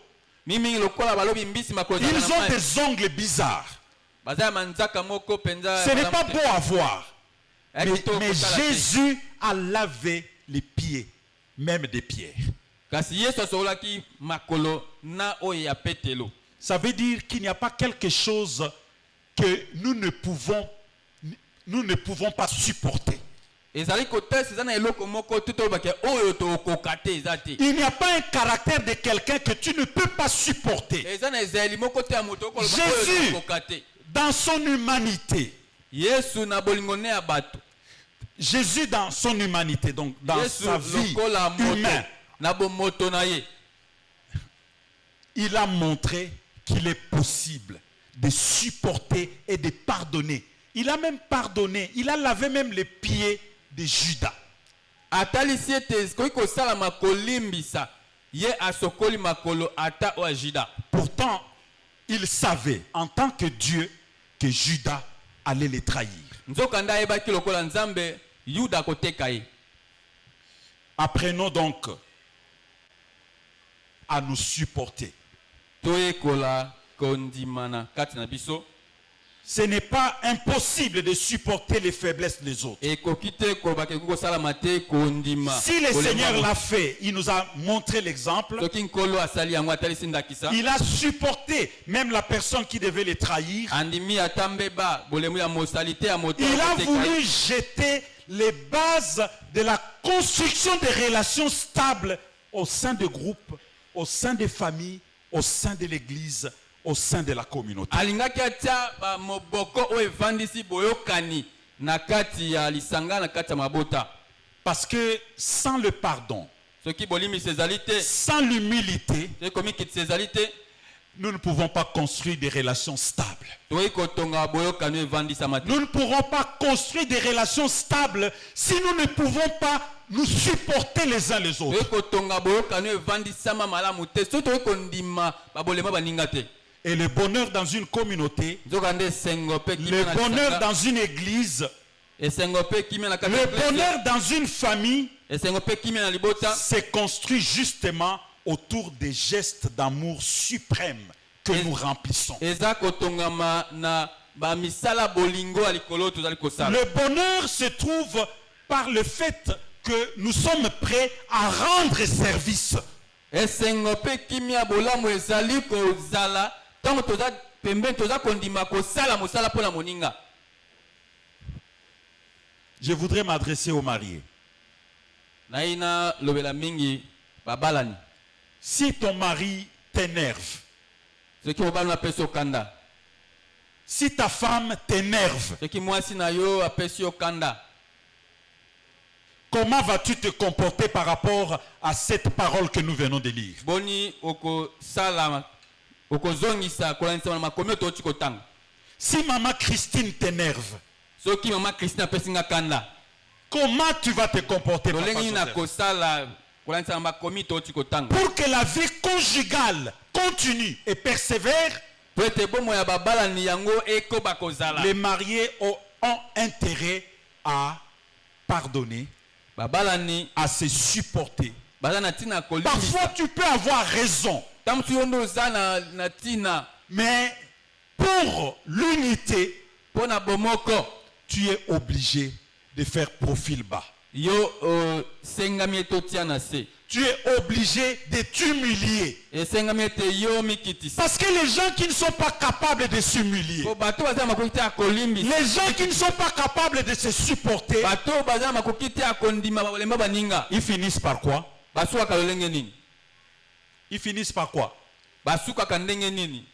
B: mingimingi lokola balobi mbisi makolo
A: ils
B: ezalaka na
A: ont
B: mai
A: des ongles bizarres.
B: baza ya manzaka moko mpenza
A: Ce n'est pas beau à voir.
B: ya
A: Mais
B: kitoko kotala te.
A: Jésus a lavé les pieds, même des pierres.
B: kasi yesu asololaki makolo na oyo ya petelo.
A: Ça veut dire qu'il n'y a pas quelque chose que nous ne pouvons pas supporter.
B: ezali kotelisa eza na eloko moko te tolobaka oyo tokoka te eza te
A: Il n'y a pas un caractère de quelqu'un que tu ne peux pas supporter.
B: eza na ezali moko te ya moto okoloba
A: Jésus,
B: oyo tokoka te
A: dans son humanité,
B: yesu na bolingo ne ya bato
A: Jésus dans son humanité, donc dans
B: yesu
A: sa vie
B: lokola moto
A: humaine,
B: na bomoto na ye
A: il a montré qu'il est possible de supporter et de pardonner. Il a même pardonné, il a lavé même les pieds de Judas.
B: atalisi ete koki kosalama kolimbisa ye asokoli makolo ata oyo ya juda
A: Pourtant, il savait en tant que Dieu que Judas allait les trahir.
B: nzokanda ayebaki lokola nzambe yuda akoteka ye.
A: Apprenons donc à nous supporter.
B: toyekola kondimana kati na biso
A: Ce n'est pas impossible de supporter les faiblesses des autres.
B: ekoki te kolobaka ekoki kosalama te kondima
A: Si le
B: kolema
A: Seigneur
B: moto.
A: l'a fait, il nous a montré l'exemple.
B: soki nkolo asali yango atalisi ndakisa
A: Il a supporté même la personne qui devait les trahir.
B: andimi ata mbeba bolemu ya mosali te ya moto
A: Il a
B: akoteka
A: voulu
B: ye.
A: jeter les bases de la construction des relations stables au sein des groupes, au sein des familles, au sein de l'église, au sein de la communauté.
B: alingaki atia moboko oyo evandisi boyokani na kati ya lisanga na kati ya mabota
A: Parce que sans le pardon,
B: soki bolimisi ezali te
A: sans l'humilité,
B: ekomi kitisi ezali te
A: nous ne pouvons pas construire des relations stables.
B: toyi kotonga boyokano evandisama te.
A: Nous ne pourrons pas construire des relations stables si nous ne pouvons pas nous supporter les uns les
B: toyi
A: autres.
B: kotonga boyokano evandisama malamu te so toyi kondima babolema baninga te.
A: Et le bonheur dans une communauté,
B: nzoka nde esengo mpe kimia
A: le
B: na
A: bonheur
B: lisanga.
A: dans une église,
B: Esengo mpe kimia na kati ya
A: le
B: eklezia.
A: bonheur dans une famille
B: Esengo mpe kimia na libota
A: s'est construit justement autour des gestes d'amour suprêmes que nous remplissons.
B: eza kotongama na bamisala bolingo ya likolo tozali kosala.
A: Le bonheur se trouve par le fait que nous sommes prêts à rendre service.
B: Esengo mpe kimia bolamu ezali kozala ntango toza pembeni toza kondima kosala mosala mpo na moninga.
A: Je voudrais m'adresser aux mariés.
B: Naina lobela mingi babalani.
A: Si ton mari t'énerve,
B: Soki mobali apesi okanda.
A: si ta femme t'énerve,
B: Soki mwasi na yo apesi okanda.
A: comment vas-tu te comporter par rapport à cette parole que nous venons de lire?
B: Boni okosala okozongisa kolanisa na makomi ototi kotanga.
A: Si maman Christine t'énerve,
B: Soki mama Christine apesi nga kanda.
A: comment tu vas te comporter par
B: Lolengi na
A: rapport à ça?
B: kosala kolanisa na makomi ototi kotanga.
A: Pour que la vie conjugale continue et persévère,
B: Po ete bomo ya babalani yango ekoba kozala.
A: les mariés ont intérêt à pardonner,
B: Babalani
A: à se supporter.
B: baza na tina kolimbisa.
A: Parfois, tu peux avoir raison,
B: Tamusu yondo za na tina
A: mais pour l'unité,
B: pona bomoko
A: tu es obligé de faire profil bas.
B: yo sengami etotia na se.
A: Tu es obligé de t'humilier.
B: Esengami ete yo mikitisa.
A: Parce que les gens qui ne sont pas capables de s'humilier,
B: Po bato baza makoki te ya kolimbisa.
A: les gens qui ne sont pas capables de se supporter,
B: Bato baza makoki te ya kondima babolema baninga.
A: ils finissent par quoi?
B: Basukaka lolenge nini?
A: Ils finissent par quoi?
B: Basukaka ndenge nini?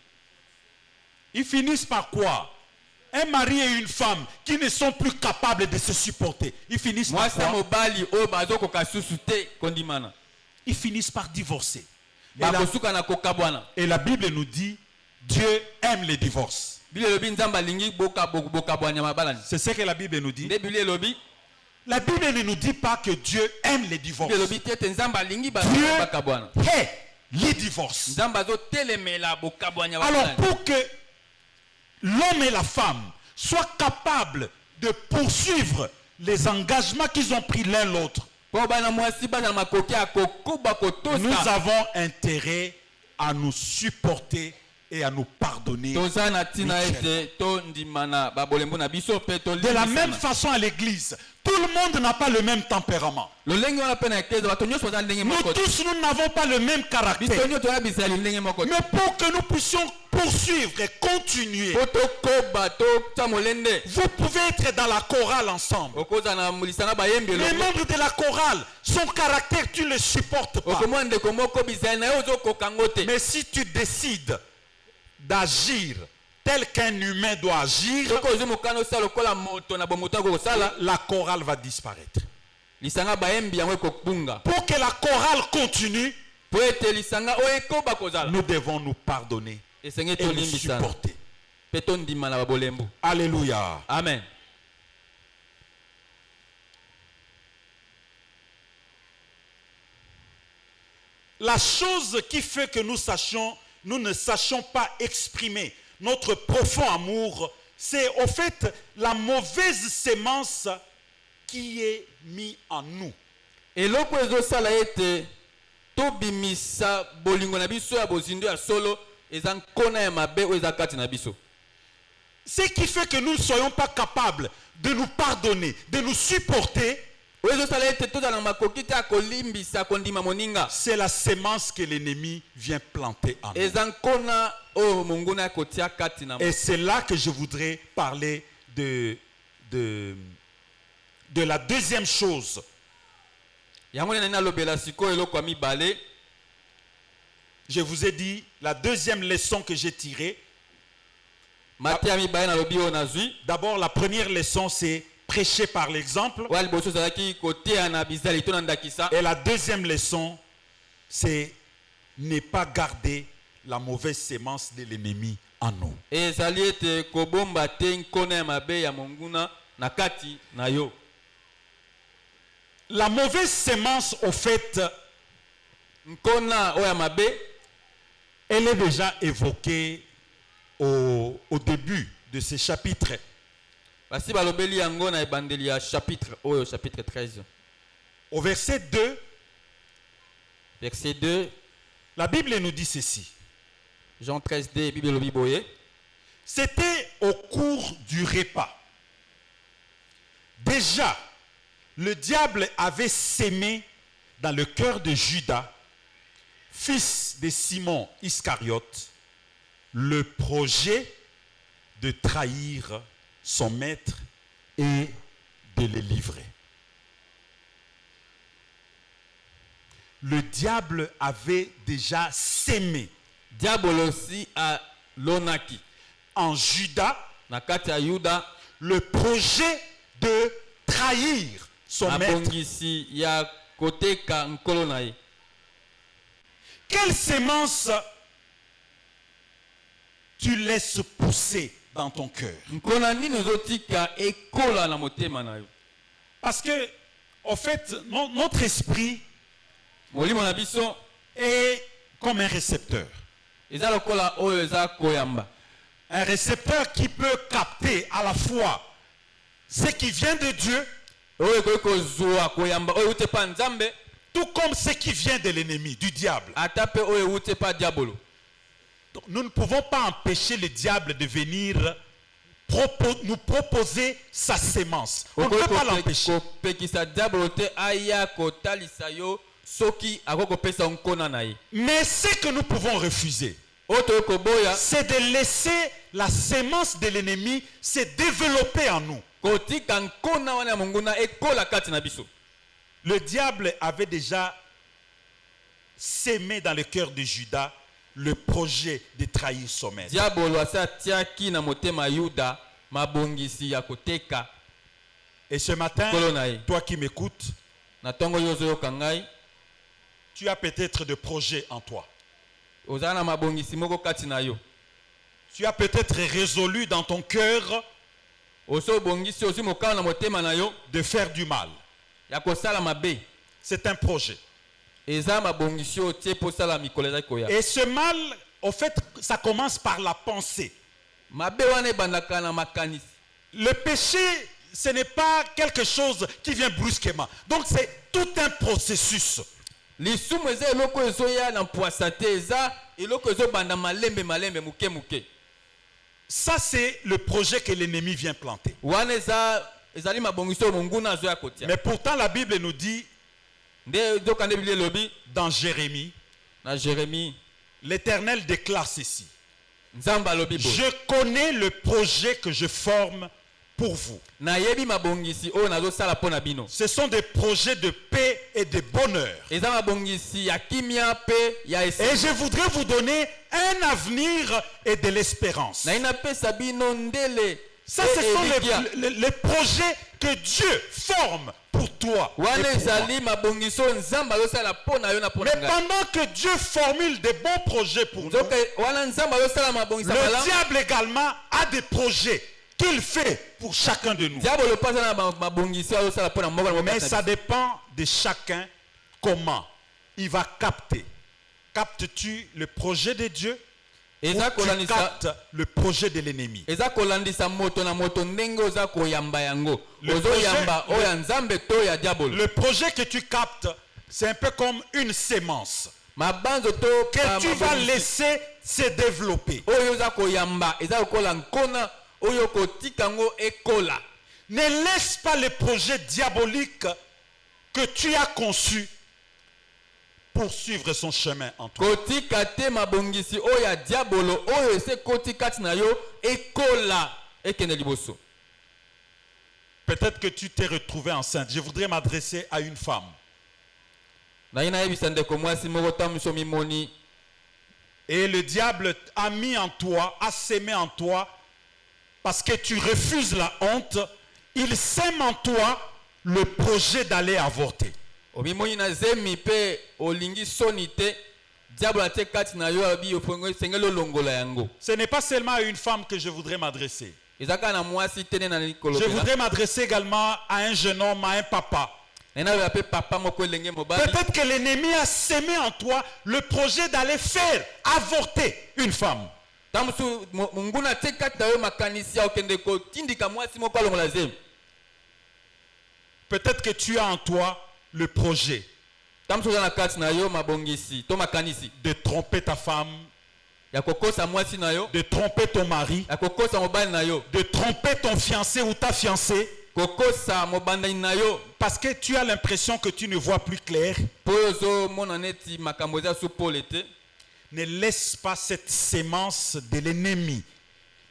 A: Ils finissent par quoi? Un mari et une femme qui ne sont plus capables de se supporter, ils finissent par
B: Mwasi na
A: quoi?
B: mobali oyo bazokoka susu te kondimana.
A: Ils finissent par divorcer. Et
B: Bakosuka na kokabwana.
A: la Bible nous dit, Dieu aime les divorces.
B: Bile lobi nzamba lingi bokabwanya mabalani.
A: C'est ce que la Bible nous dit.
B: Nde bile lobi
A: La Bible ne nous dit pas que Dieu aime les divorces.
B: bile lobi te ete nzamba lingi
A: Dieu
B: bakabwana.
A: hait les divorces.
B: Nzamba zo telemela bokabwanya
A: Alors
B: mabalani.
A: pour que l'homme et la femme soient capables de poursuivre les engagements qu'ils ont pris l'un l'autre,
B: Po bana mwasi bana makoki ya kokuba
A: nous
B: kotosa.
A: avons intérêt à nous supporter et à nous pardonner.
B: Toza na tina ete to ndimana babolembo na biso pe to
A: De la même
B: limbisana.
A: façon à l'église, tout le monde n'a pas le même tempérament.
B: Lolenge wana pe na ekeza bato nyonso baza ndenge
A: Nous
B: moko.
A: tous, nous n'avons pas le même
B: Biso
A: caractère.
B: nyonso toza bisali ndenge moko.
A: Mais pour que nous puissions poursuivre et continuer,
B: Po tokoba totya molende.
A: vous pouvez être dans la chorale ensemble.
B: Okoza na lisanga bayembi
A: Les
B: elongo.
A: membres de la chorale, son caractère, tu ne le supportes pas.
B: Okomona ndeko moko bisali na yo ozokoka ngo te.
A: Mais si tu décides d'agir tel qu'un humain doit agir,
B: Soko ozwi mokano osala lokola moto na bomoto yako kosala,
A: la chorale va disparaître.
B: lisanga bayembi yango ekobunga.
A: Pour que la chorale continue,
B: Po ete lisanga oyo ekoba kozala.
A: nous devons nous pardonner
B: Esenge
A: et nous
B: tolimbisana.
A: supporter.
B: Pe tondima na babolembo.
A: Alléluia.
B: Amen.
A: La chose qui fait que nous ne sachions pas exprimer notre profond amour, c'est au fait la mauvaise sémence qui est mise en nous.
B: Eloko ezosala ete tobimisa bolingo na biso ya bozindo ya solo eza nkona ya mabe oyo eza kati na biso.
A: Ce qui fait que nous ne soyons pas capables de nous pardonner, de nous supporter,
B: Oyo ezosala ete tozala na makoki te ya kolimbisa kondima moninga.
A: c'est la sémence que l'ennemi vient planter en nous.
B: Eza nkona oyo monguna ya kotia kati na
A: Et c'est là que je voudrais parler de la deuxième chose.
B: yango nene nalobela sikoyo eloko ya mibale.
A: Je vous ai dit, la deuxième leçon que j'ai tirée,
B: Mate ya mibale nalobi oyo nazwi.
A: d'abord la première leçon c'est prêcher par l'exemple.
B: Oyo liboso ezalaki koteya na bizali to na ndakisa.
A: Et la deuxième leçon c'est ne pas garder la mauvaise sémence de l'ennemi en nous.
B: ezali ete kobomba te nkona ya mabe ya monguna na kati na yo.
A: La mauvaise sémence, au fait,
B: nkona oyo ya mabe
A: elle est déjà évoquée au début de ce chapitre.
B: basi balobeli yango na ebandeli ya chapitre oyo chapitre 13
A: Au verset 2,
B: verset 2
A: la Bible nous dit ceci.
B: Jean 13d bible elobi boye
A: C'était au cours du repas. Déjà, le diable avait sémé dans le cœur de Judas, fils de Simon Iscariote, le projet de trahir son maître et de le livrer. Le diable avait déjà sémé
B: diabolo si alonaki
A: en Judas
B: na kati ya yuda
A: le projet de trahir son maître.
B: abongisi ya koteka nkolo na ye.
A: Quelle sémence tu laisses pousser dans ton cœur?
B: nkona nini ozotika ekola na motema na yo?
A: Parce que, en fait, notre esprit
B: molimo na biso
A: est comme un récepteur.
B: eza lokola oyo eza koyamba.
A: Un récepteur qui peut capter à la fois ce qui vient de Dieu,
B: oyo ekoki kozwa koyamba oyo euti epa nzambe
A: tout comme ce qui vient de l'ennemi, du diable.
B: ata mpe oyo euti epa diabolo.
A: Donc, nous ne pouvons pas empêcher le diable de venir nous proposer sa sémence. On ne peut pas l'empêcher.
B: kopekisa diabolo te aya kotalisa yo soki akoki kopesa nkona na ye.
A: Mais ce que nous pouvons refuser,
B: oyo toyei koboya
A: c'est de laisser la sémence de l'ennemi se développer en nous.
B: kotika nkona wana ya monguna ekola kati na biso.
A: Le diable avait déjà sémé dans le cœur de Judas le projet de trahir son maître.
B: diabolo asi atiaki na motema ya yuda mabongisi ya koteka
A: Et ce matin,
B: nkolo na ye.
A: toi qui m'écoutes,
B: na ntongo yo ozoyoka ngai
A: tu as peut-être des projets en toi.
B: ozala na mabongisi moko kati na yo.
A: Tu as peut-être résolu dans ton cœur
B: osi obongisi ozwi mokano na motema na yo
A: de faire du mal.
B: ya kosala mabe.
A: C'est un projet.
B: eza mabongisi oyo tie mpo osala mikolo ezali koya.
A: Et ce mal, au fait, ça commence par la pensée.
B: mabe wana ebandaka na makanisi.
A: Le péché, ce n'est pas quelque chose qui vient brusquement. Donc c'est tout un processus.
B: lisumu eza eloko ezoya na mpwasa te eza eloko ezobanda malembe malembe muke muke.
A: Ça, c'est le projet que l'ennemi vient planter.
B: wana ezali mabongisi oyo monguna azoya kotia.
A: Mais pourtant, la Bible nous dit,
B: nde nzoka nde biblia elobi
A: dans Jérémie,
B: na Jérémie
A: l'Éternel déclare ceci.
B: nzambe alobi boye
A: Je connais le projet que je forme pour vous.
B: nayebi mabongisi oyo nazosala mpo na bino.
A: Ce sont des projets de paix et de bonheur.
B: eza mabongisi ya kimia mpe ya
A: Et je voudrais vous donner un avenir et de l'espérance.
B: nayi napesa bino ndele
A: Ça, ce sont
B: elikia.
A: les projets que Dieu forme pour toi. et
B: wana
A: pour moi.
B: ezali mabongisi oyo nzambe azosala mpo na yo na mpo na
A: Mais
B: ngai.
A: pendant que Dieu formule des bons projets pour nous,
B: nzoka wana nzambe azosala mabongisi ya
A: le
B: malamu
A: diable également a des projets qu'il fait pour chacun de nous.
B: diabolo mpe aza na mabongisi oyo azosala mpo na moko na moko
A: Mais
B: na
A: ça
B: biso.
A: dépend de chacun comment il va capter. Captes-tu le projet de Dieu ou
B: eza
A: tu
B: kolandisa
A: captes le projet de l'ennemi?
B: eza kolandisa moto na moto ndenge oza koyamba yango
A: Le
B: ozoyamba
A: projet-
B: oyo ya nzambe to ya diabolo.
A: Le projet que tu captes, c'est un peu comme une sémence
B: mabanzo to
A: que tu vas laisser se développer.
B: oyo oza koyamba eza lokola nkona oyo kotika yango ekola.
A: Ne laisse pas le projet diabolique que tu as conçu poursuivre son chemin en toi.
B: kotika te mabongisi oyo ya diabolo oyo ese ekoti kati na yo ekola ekende liboso.
A: Peut-être que tu t'es retrouvé enceinte. Je voudrais m'adresser à une femme.
B: naye nayebisa ndeko mwasi moko ta miso mimoni
A: Et le diable a mis en toi, a sémé en toi, parce que tu refuses la honte, il sème en toi le projet d'aller avorter.
B: omimoni na zemi mpe olingi soni te diable atie kati na yo abi ofongo sengelo longola yango.
A: Ce n'est pas seulement à une femme que je voudrais m'adresser.
B: Ezaka na mwasi tene na likolo.
A: Je voudrais m'adresser également à un jeune homme, à un papa. Peut-être que l'ennemi a semé en toi le projet d'aller faire avorter une femme. Peut-être que tu as en toi le projet de tromper ta femme, de tromper ton mari, de tromper ton fiancé ou ta fiancée, parce que tu as l'impression que tu ne vois plus clair. Ne laisse pas cette sémence de l'ennemi,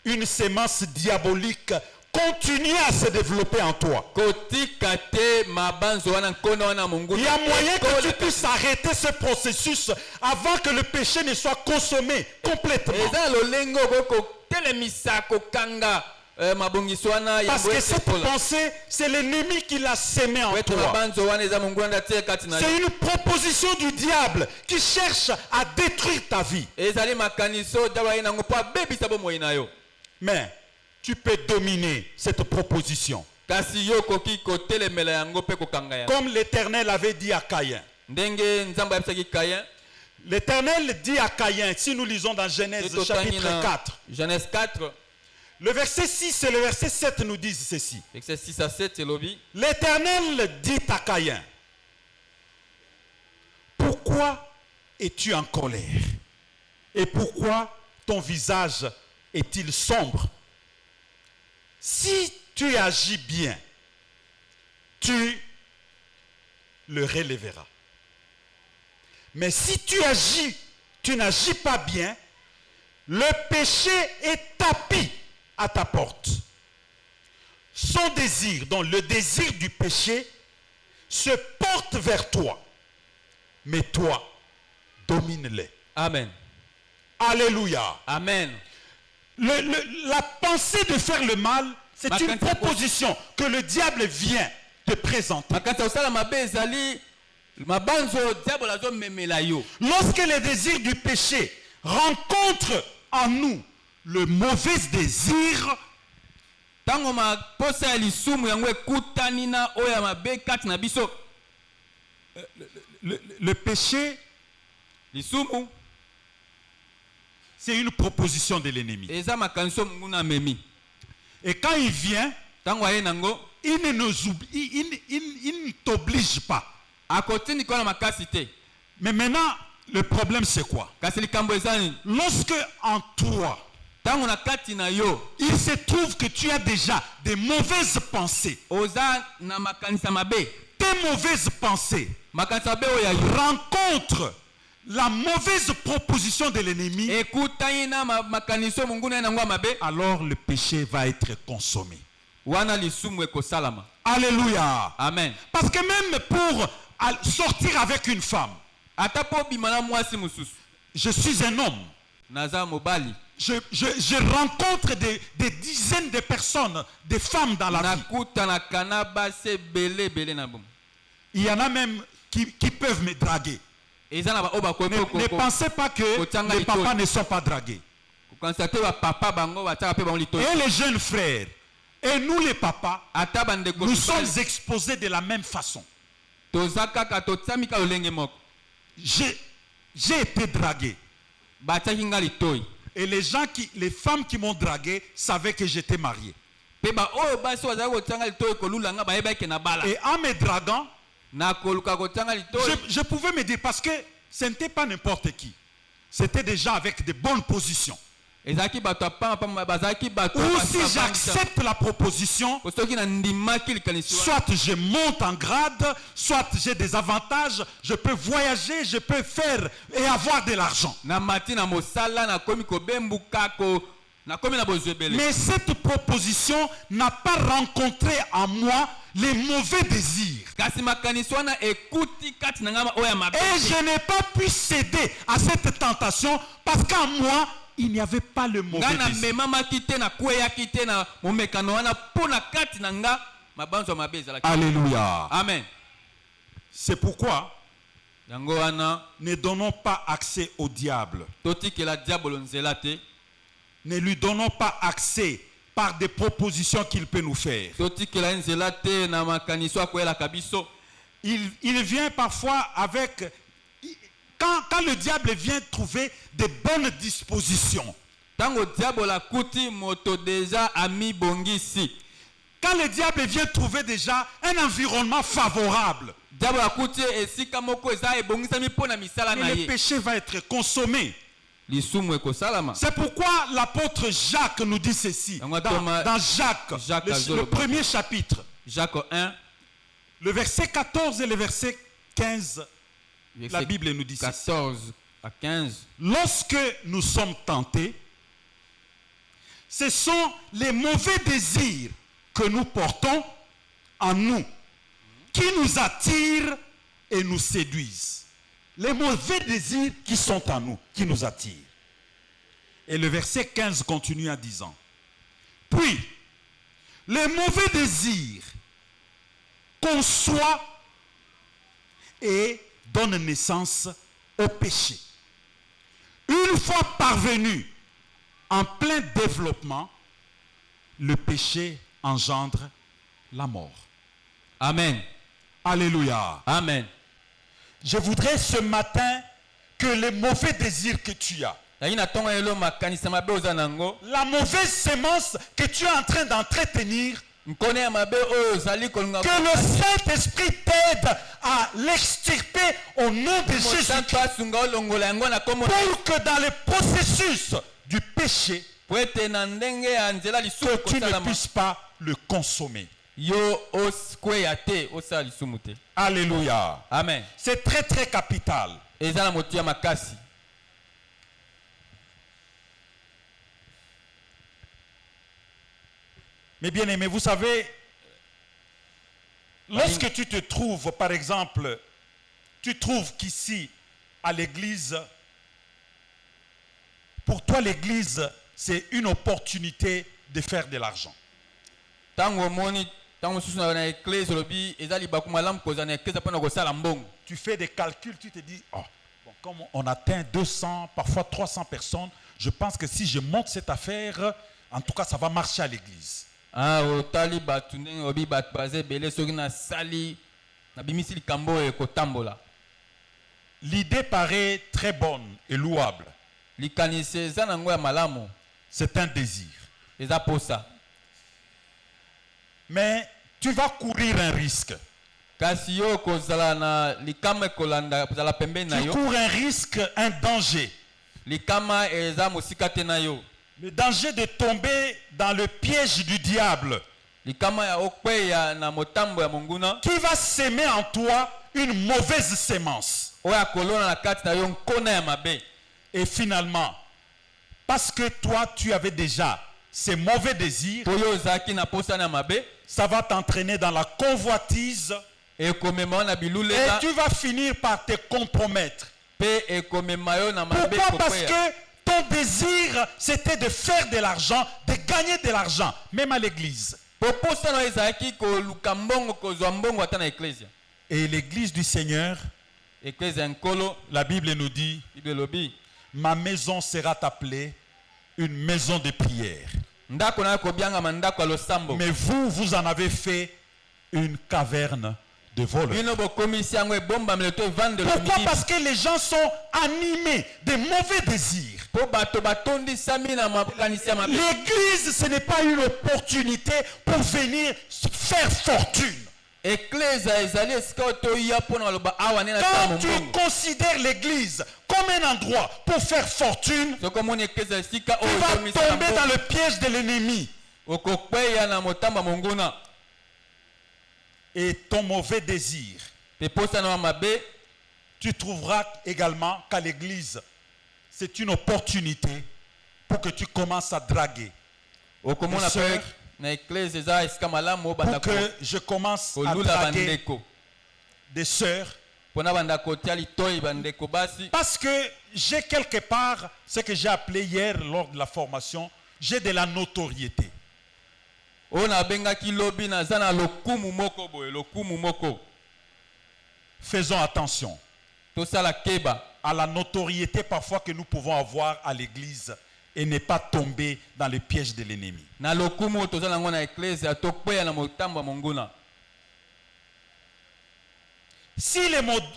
A: une sémence diabolique, continuer à se développer en toi. Il y a moyen que tu puisses arrêter ce processus avant que le péché ne soit consommé complètement. Parce que cette pensée, c'est l'ennemi qui l'a sémé en toi. C'est une proposition du diable qui cherche à détruire ta vie. Mais tu peux dominer cette proposition. Comme l'Éternel avait dit à Caïn. L'Éternel dit à Caïn, si nous lisons dans Genèse chapitre 4.
B: Genèse 4.
A: Le verset 6 et le verset 7 nous disent ceci.
B: Verset 6 à 7,
A: l'Éternel dit à Caïn, pourquoi es-tu en colère? Et pourquoi ton visage est-il sombre? Si tu agis bien, tu le relèveras. Mais si tu n'agis pas bien, le péché est tapis à ta porte. Son désir, donc le désir du péché, se porte vers toi. Mais toi, domine-les.
B: Amen.
A: Alléluia.
B: Amen.
A: La pensée de faire le mal, c'est une proposition que le diable vient te présenter. Lorsque les désirs du péché rencontrent en nous le mauvais désir, le péché, c'est une proposition de l'ennemi. Et quand il vient, il ne t'oblige pas. Mais maintenant, le problème c'est quoi? Lorsque en toi, il se trouve que tu as déjà des mauvaises pensées. Tes mauvaises pensées rencontrent la mauvaise proposition de l'ennemi. Alors le péché va être consommé. Alléluia.
B: Amen.
A: Parce que même pour sortir avec une femme, je suis un homme. Je rencontre des dizaines de personnes, des femmes dans la vie. Il y en a même qui peuvent me draguer. Ne pensez pas que les papas ne sont pas dragués. Et les jeunes frères, et nous les papas, nous sommes exposés de la même façon. J'ai été dragué. Et les femmes qui m'ont dragué savaient que j'étais marié. Et en me draguant, je pouvais me dire, parce que ce n'était pas n'importe qui. C'était déjà avec de bonnes positions. Ou si j'accepte la proposition, soit je monte en grade, soit j'ai des avantages, je peux voyager, je peux faire et avoir de l'argent. Mais cette proposition n'a pas rencontré en moi les mauvais désirs. Et je n'ai pas pu céder à cette tentation parce qu'en moi, il n'y avait pas le mauvais désir. Alléluia.
B: Amen.
A: C'est pourquoi
B: yango wana
A: Ne donnons pas accès au diable.
B: totikela diabolo nzela te,
A: Ne lui donnons pas accès par des propositions qu'il peut nous faire.
B: totikela nzela te na makaniso akoyelaka biso.
A: Il vient parfois avec... Quand le diable vient trouver des bonnes dispositions,
B: Tango diabolo akuti moto deja ami bongisi,
A: quand le diable vient trouver déjà un environnement favorable,
B: diabolo akuti esika moko eza ebongisami mpona misala na
A: et le
B: ye,
A: péché va être consommé.
B: lisumu ekosalama.
A: C'est pourquoi l'apôtre Jacques nous dit ceci. Dans Jacques, le premier chapitre,
B: Jacques 1,
A: le verset 14 et le verset 15, la Bible nous dit ceci.
B: 14 à 15.
A: Lorsque nous sommes tentés, ce sont les mauvais désirs que nous portons en nous qui nous attirent et nous séduisent. Les mauvais désirs qui sont en nous, qui nous attirent. Et le verset 15 continue en disant: puis, les mauvais désirs conçoivent et donnent naissance au péché. Une fois parvenu en plein développement, le péché engendre la mort.
B: Amen.
A: Alléluia.
B: Amen.
A: Je voudrais ce matin que les mauvais désirs que tu as, la mauvaise sémence que tu es en train d'entretenir, que le Saint-Esprit t'aide à l'extirper au nom de Jésus, pour que dans le processus du péché, que tu ne puisses pas le consommer. Alléluia.
B: Amen.
A: C'est très très capital. Mais bien aimé, vous savez, lorsque tu te trouves, par exemple, tu trouves qu'ici, à l'église, pour toi l'église, c'est une opportunité de faire de l'argent. Tu fais des calculs, tu te dis, oh, bon, comme on atteint 200, parfois 300 personnes, je pense que si je monte cette affaire, en tout cas, ça va marcher à l'église. L'idée paraît très bonne et louable. C'est un désir. Mais tu vas courir un risque. Tu cours un risque, un danger. Le danger de tomber dans le piège du diable, qui va s'aimer en toi une mauvaise sémence. Et finalement, parce que toi tu avais déjà ces mauvais désirs, ça va t'entraîner dans la convoitise et tu vas finir par te compromettre. Pourquoi? Parce que ton désir, c'était de faire de l'argent, de gagner de l'argent, même à l'église. Et l'église du Seigneur, la Bible nous dit, ma maison sera appelée une maison de prière. Mais vous, vous en avez fait une caverne de voleurs. Pourquoi? Parce que les gens sont animés de mauvais désirs. L'église, ce n'est pas une opportunité pour venir faire fortune. Quand tu considères l'église comme un endroit pour faire fortune, tu vas tomber dans le piège de l'ennemi. Et ton mauvais désir, tu trouveras également qu'à l'église, c'est une opportunité pour que tu commences à draguer. Pour que je commence à draguer des sœurs. Parce que j'ai quelque part ce que j'ai appelé hier lors de la formation, j'ai de la notoriété. Faisons attention.
B: tosala keba
A: à la notoriété parfois que nous pouvons avoir à l'église et ne pas tomber dans le piège de l'ennemi.
B: na lokumu tozala ngo na eklezia tokweya na motambo ya monguna.
A: Si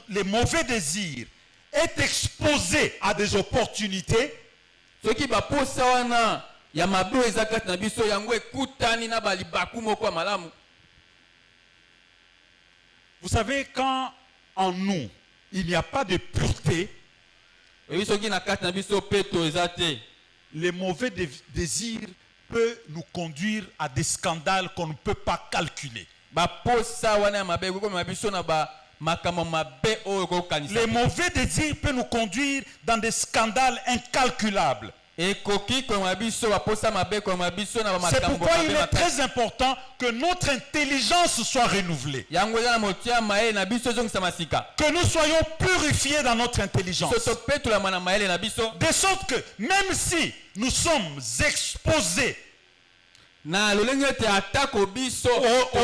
A: les mauvais désirs est exposé à des opportunités,
B: soki baposa wana ya mabe eza kati na biso yango ekutani na balibaku moko ya malamu.
A: vous savez, quand en nous il n'y a pas de pureté,
B: Oyebi soki na kati na biso peto eza te,
A: les mauvais désirs peuvent nous conduire à des scandales qu'on ne peut pas calculer.
B: baposa wana ya mabe ekokomema biso na makambo mabe oyo ekokanisa.
A: Les mauvais désirs peuvent nous conduire dans des scandales incalculables.
B: ekoki komema biso baposa mabe komema biso na
A: C'est
B: bamakambo
A: pourquoi il
B: mabe
A: est
B: makasi.
A: très important que notre intelligence soit renouvelée.
B: yango eza na motia mayele na biso ezongisa masika.
A: Que nous soyons purifiés dans notre intelligence.
B: so topetolama na mayele na biso
A: De sorte que même si nous sommes exposés
B: na lolenge ete atako biso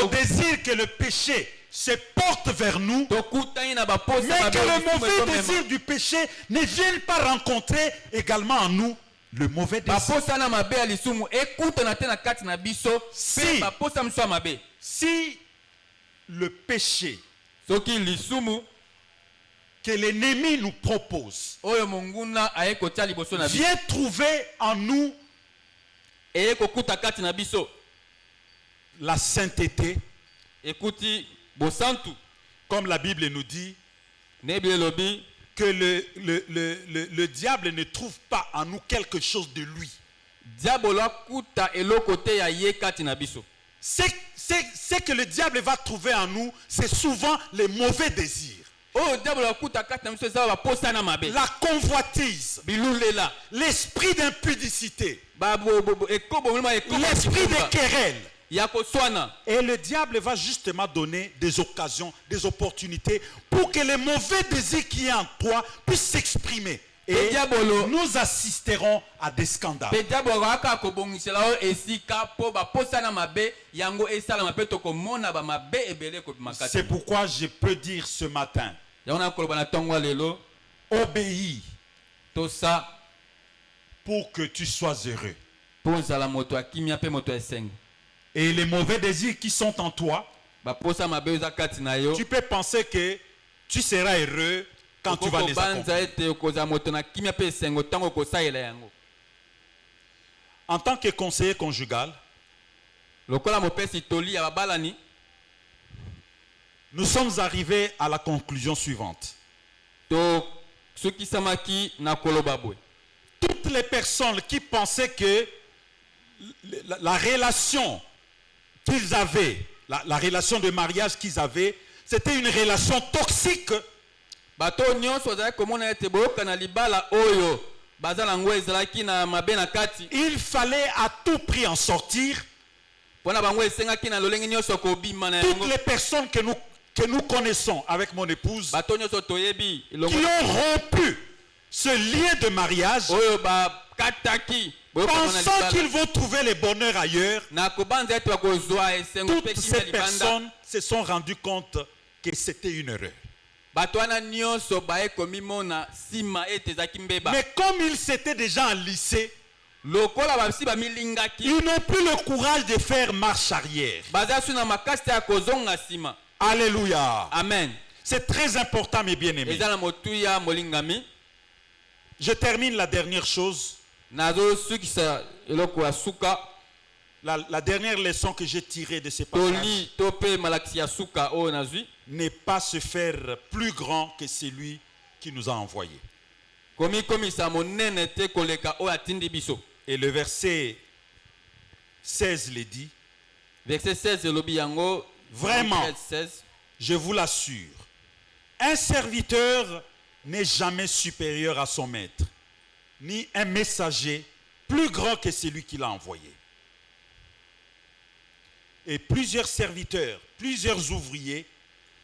A: au désir que le péché se porte vers nous,
B: tokutani na baposa
A: mais
B: mabe
A: que
B: oyo
A: le
B: lisumu
A: mauvais
B: ezomema.
A: désir du péché ne vienne pas rencontrer également en nous le mauvais désir.
B: baposa na mabe ya lisumu ekutana te na kati na biso
A: Si.
B: mpe baposa mosusu ya mabe.
A: Si le péché
B: soki lisumu
A: que l'ennemi nous propose
B: oyo monguna aye kotia liboso na biso
A: vient trouver en nous
B: eye kokuta kati na biso
A: la sainteté,
B: ekuti bosantu,
A: comme la Bible nous dit,
B: nebi elobi
A: que le diable ne trouve pas en nous quelque chose de lui.
B: diabolo akuta eloko te ya ye kati na biso.
A: Ce que le diable va trouver en nous, c'est souvent les mauvais désirs.
B: oyo diabolo akuta kati na biso eza baposa na mabe,
A: La convoitise,
B: bilulela,
A: l'esprit d'impudicité,
B: l'esprit
A: l'esprit de querelle.
B: ya koswana.
A: Et le diable va justement donner des occasions, des opportunités pour que les mauvais désirs qui est en toi puissent s'exprimer. Et
B: diabolo
A: nous assisterons à des scandales.
B: mpe diabolo aka kobongisela oyo esika mpo baposa na mabe yango esalama mpe tokomona bamabe ebele ekobima kati.
A: C'est pourquoi je peux dire ce matin,
B: yango na koloba na ntongo ya lelo
A: obéis
B: tosa
A: pour que tu sois heureux.
B: mpo ozala moto ya kimia mpe moto ya esengo.
A: Et les mauvais désirs qui sont en toi,
B: baposa mabe oyo eza kati na yo
A: tu peux penser que tu seras heureux quand tu vas les accomplir.
B: okobanza ete okozala moto na kimia mpe esengo ntango okosalela yango.
A: En tant que conseiller conjugal,
B: lokola mopesi toli ya babalani
A: nous sommes arrivés à la conclusion suivante.
B: tosokisamaki na koloba boye.
A: Toutes les personnes qui pensaient que la relation qu'ils avaient, la relation de mariage qu'ils avaient, c'était une relation toxique,
B: bato nyonso bazalaki komona ete boyoka na libala oyo baza nango ezalaki na mabe na kati,
A: il fallait à tout prix en sortir.
B: mpona bango esengaki na lolenge nyonso kobima na yango.
A: Toutes les personnes que nous connaissons avec mon épouse,
B: bato nyonso toyebi
A: qui
B: elongo
A: ont rompu ce lien de mariage,
B: oyo bakataki boyoka na
A: pensant qu'ils
B: libala
A: vont trouver le bonheur ailleurs,
B: na kobanza ete bakozwa esengo mpe
A: toutes
B: kimia
A: ces
B: libanda.
A: personnes se sont rendues compte que c'était une erreur.
B: bato wana nyonso baye komimona nsima ete ezalaki mbeba.
A: Mais comme ils s'étaient déjà enlissés,
B: lokola basi bamilingaki
A: ils n'ont plus le courage de faire marche arrière.
B: baza su na makasi te ya kozonga nsima.
A: Alléluia.
B: Amen.
A: C'est très important, mes bien-aimés.
B: eza na motuya molingami.
A: Je termine la dernière chose.
B: nazosukisa eloko ya suka.
A: La dernière leçon que j'ai tirée de ces passages
B: toli to mpe malakisi ya suka oyo nazwi
A: n'est pas se faire plus grand que celui qui nous a envoyés.
B: komikomisa monene te koleka oyo atindi biso.
A: Et le verset 16 le dit.
B: Verset 16 elobi yango.
A: Vraiment,
B: 16.
A: je vous l'assure, un serviteur n'est jamais supérieur à son maître, ni un messager plus grand que celui qui l'a envoyé. Et plusieurs serviteurs, plusieurs ouvriers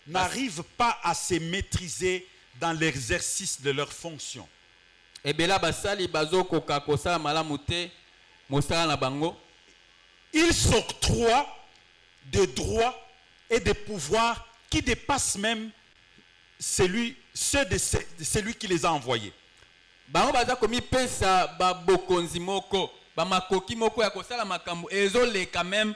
A: n'arrivent pas à se maîtriser dans l'exercice de leurs fonctions.
B: ebela basali bazokoka kosala malamu te mosala na bango.
A: Ils s'octroient des droits et des pouvoirs qui dépassent même ceux de celui qui les a envoyés.
B: Bango baza komi pesa ba bokonzi moko, ba makoki moko ya kosala makambo ezole quand même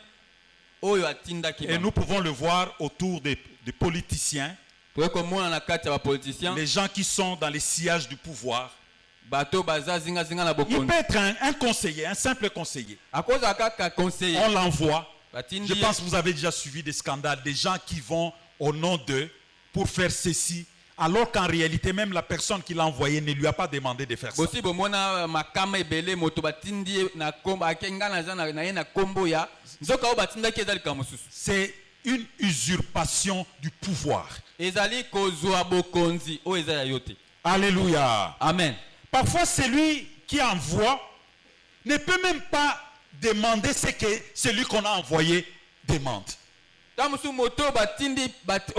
B: oyo atindaki.
A: Et nous pouvons le voir autour des politiciens,
B: Pour komona na kati ya ba politiciens,
A: les gens qui sont dans les sillages du pouvoir.
B: bato baza zinga zinga na
A: Il
B: bokonzi.
A: peut être un conseiller, un simple conseiller.
B: Akoza kaka conseiller.
A: On l'envoie.
B: Batindi.
A: Je pense que vous avez déjà suivi des scandales, des gens qui vont au nom d'eux pour faire ceci, alors qu'en réalité, même la personne qui l'a envoyé ne lui a pas demandé de faire ça.
B: Bosi bomona makama ebele moto batindi na kombo akenga na zana na ye na kombo ya nzoka o batinda ki ezali kamususu.
A: C'est une usurpation du pouvoir.
B: Ezali kozwa bokonzi o ezali yote.
A: Alléluia.
B: Amen.
A: Parfois, celui qui envoie ne peut même pas demander ce que celui qu'on a envoyé demande.
B: Tamusu moto batindi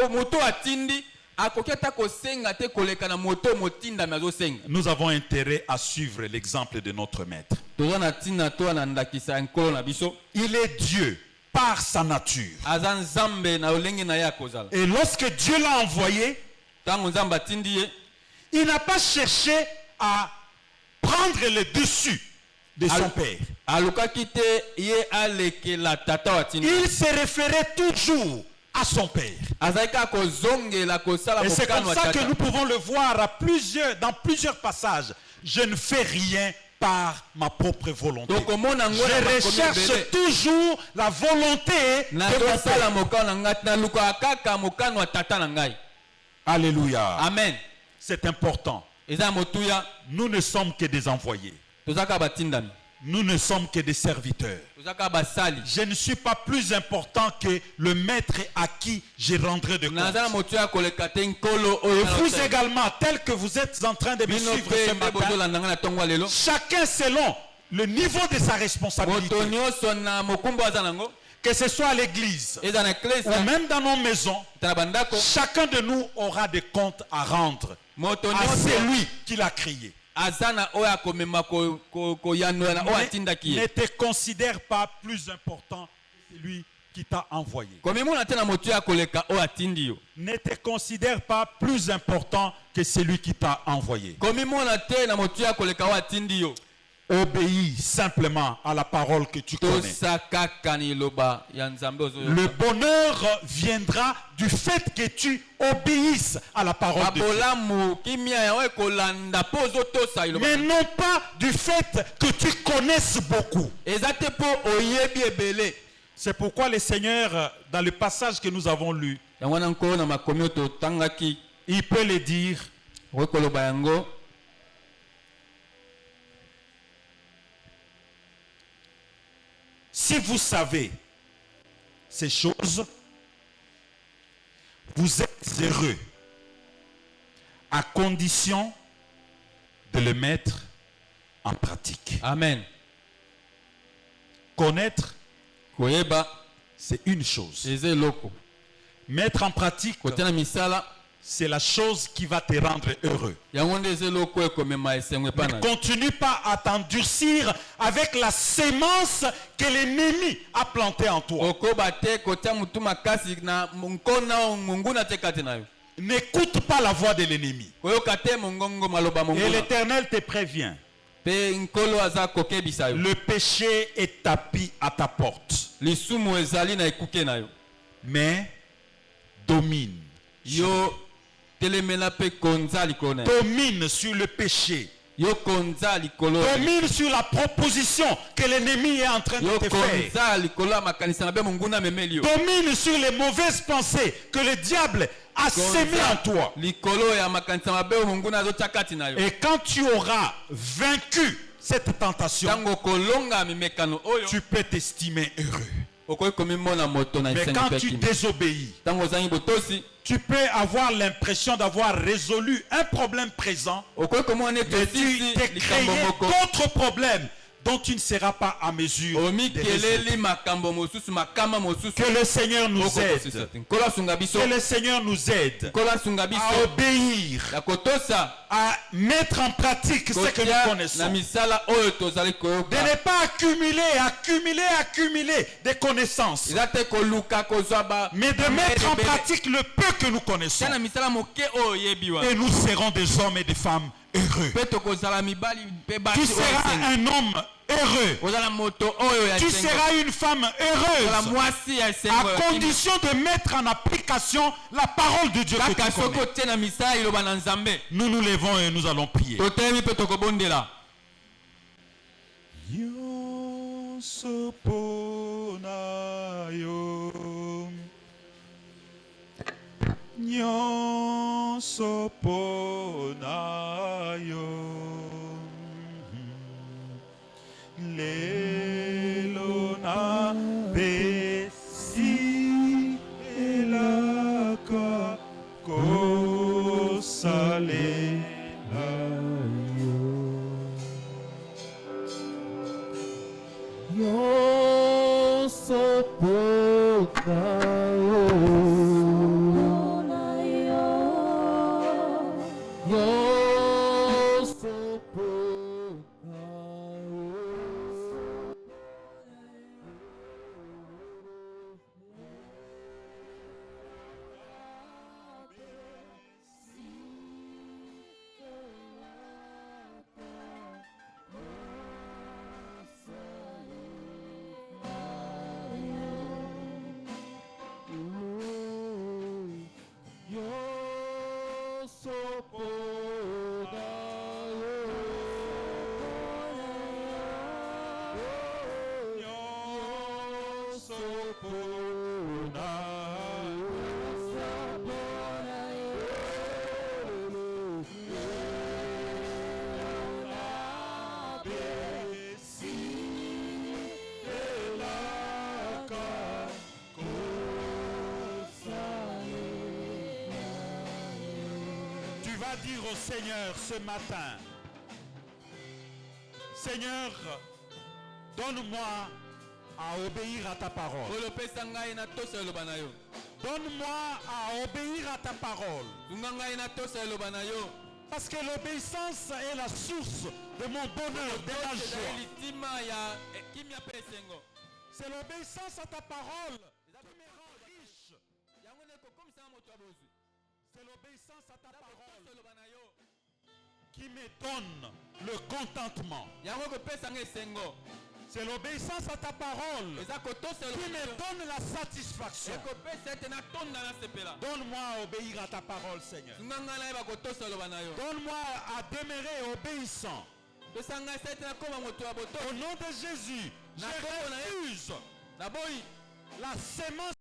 B: moto atindi akoketa kosenga te koleka na moto motinda mazo senga.
A: Nous avons intérêt à suivre l'exemple de notre maître.
B: Toza na tina to na ndakisa nkolo na biso.
A: Il est Dieu par sa nature.
B: Azan zambe na olenge na ya kozala.
A: Et lorsque Dieu l'a envoyé,
B: Tango nzamba tindi ye,
A: il n'a pas cherché à prendre le dessus de son père.
B: alukaki te ye aleke la tata watindi.
A: Il se référait toujours à son père.
B: Azaika kozongela kosala
A: Et c'est
B: mokano
A: comme
B: wa
A: ça que
B: tata.
A: nous pouvons le voir dans plusieurs passages. Je ne fais rien par ma propre volonté.
B: Donc,
A: Je recherche toujours la volonté de
B: na
A: mon
B: tosala
A: père.
B: mokano na ngai na luka kaka mokano wa tata na ngai.
A: Alléluia.
B: Amen.
A: C'est important.
B: Eza motuya
A: Nous ne sommes que des envoyés.
B: tozaka batindami.
A: Nous ne sommes que des serviteurs.
B: Tozaka basali.
A: Je ne suis pas plus important que le maître à qui je rendrai de
B: Nazala
A: compte.
B: motuya koleka te nkolo
A: Et
B: oyo.
A: vous également, tel que vous êtes en train de me
B: Bino
A: suivre
B: pe
A: ce
B: mbe
A: matin,
B: bozolanda ngai na tongo ya lelo.
A: chacun selon le niveau de sa responsabilité,
B: Moto nyonso na mokumbo aza nango.
A: que ce soit à l'église
B: Eza na eklesi
A: ou même dans nos maisons,
B: na bandako.
A: chacun de nous aura des comptes à rendre
B: Moto
A: à
B: nyonso
A: celui qui l'a créé.
B: azana oyo akomema koyanola na oyo atindaki
A: Ne
B: ye.
A: te considère pas plus important que celui qui t'a envoyé.
B: Komemona te na moto ya koleka oyo atindi yo.
A: Ne te considère pas plus important que celui qui t'a envoyé.
B: Komemona te na moto ya koleka oyo atindi yo.
A: Obéis simplement à la parole que tu connais.
B: Tosakaka ni loba ya nzambe ozoyo.
A: Le bonheur viendra du fait que tu obéisses à la parole de Dieu.
B: Abolamu kimia ya oyo kolanda po ozotosa iloba.
A: Mais non pas du fait que tu connaisses beaucoup.
B: Eza te po oyebi ebele.
A: C'est pourquoi le Seigneur, dans le passage que nous avons lu,
B: Yango na nkolo na makomi oyo totangaki
A: il peut le dire.
B: oyo koloba yango.
A: Si vous savez ces choses, vous êtes heureux, à condition de le mettre en pratique.
B: Amen.
A: Connaître,
B: Koyeba
A: c'est une chose.
B: eza eloko.
A: Mettre en pratique,
B: Kotia na misala
A: c'est la chose qui va te rendre heureux.
B: yango nde eza eloko ekomema esengo epa na
A: Ne
B: yo.
A: continue pas à t'endurcir avec la sémence que l'ennemi a plantée en toi.
B: Okoba te kotia mutu makasi na nkona munguna te kati na yo.
A: N'écoute pas la voix de l'ennemi.
B: Koyoka te mongongo maloba
A: Et
B: monguna.
A: l'Éternel te prévient.
B: Pe nkolo aza kokebisa yo.
A: Le péché est tapis à ta porte.
B: Lisumu ezali na ekuke na yo.
A: Mais domine.
B: Yo telemela pe konza likolo na yo.
A: Domine sur le péché.
B: Yo konza likolo.
A: Domine sur la proposition que l'ennemi est en train de
B: Yo
A: te faire.
B: konza likolo ya makanisa na be monguna memeli yo.
A: Domine sur les mauvaises pensées que le diable a sémées en toi.
B: Likolo ya makanisa mabe monguna azotia kati na yo.
A: Et quand tu auras vaincu cette tentation,
B: Tango kolonga mimekano oyo.
A: tu peux t'estimer heureux.
B: Okoki komimona moto na
A: Mais
B: esengo
A: quand
B: pe
A: tu
B: kimi.
A: désobéis,
B: Tango ozangi botosi.
A: tu peux avoir l'impression d'avoir résolu un problème présent,
B: Okoki komona
A: mais tu
B: etosisi
A: t'es créé
B: likambo moko.
A: d'autres problèmes dont tu ne seras pas à mesure de résoudre. Que le Seigneur nous aide. Que le Seigneur nous aide à obéir, à mettre en pratique ce que nous connaissons. De ne pas accumuler des connaissances, mais de mettre en pratique le peu que nous connaissons. Et nous serons des hommes et des femmes heureux. Tu seras un homme heureux. Tu seras une femme heureuse, à condition de mettre en application la parole de Dieu que tu connais. Nous nous levons et nous allons prier. Lelo na besi elaka kosalela yo sopona dire au Seigneur ce matin, Seigneur, donne-moi à obéir à ta parole. Donne-moi à obéir à ta parole. Parce que l'obéissance est la source de mon bonheur, de la joie. C'est l'obéissance à ta parole qui me rend riche. C'est l'obéissance à ta parole qui me donne le contentement. C'est l'obéissance à ta parole qui me donne la satisfaction. Donne-moi à obéir à ta parole, Seigneur. Donne-moi à demeurer obéissant. Au nom de Jésus, je refuse la sémence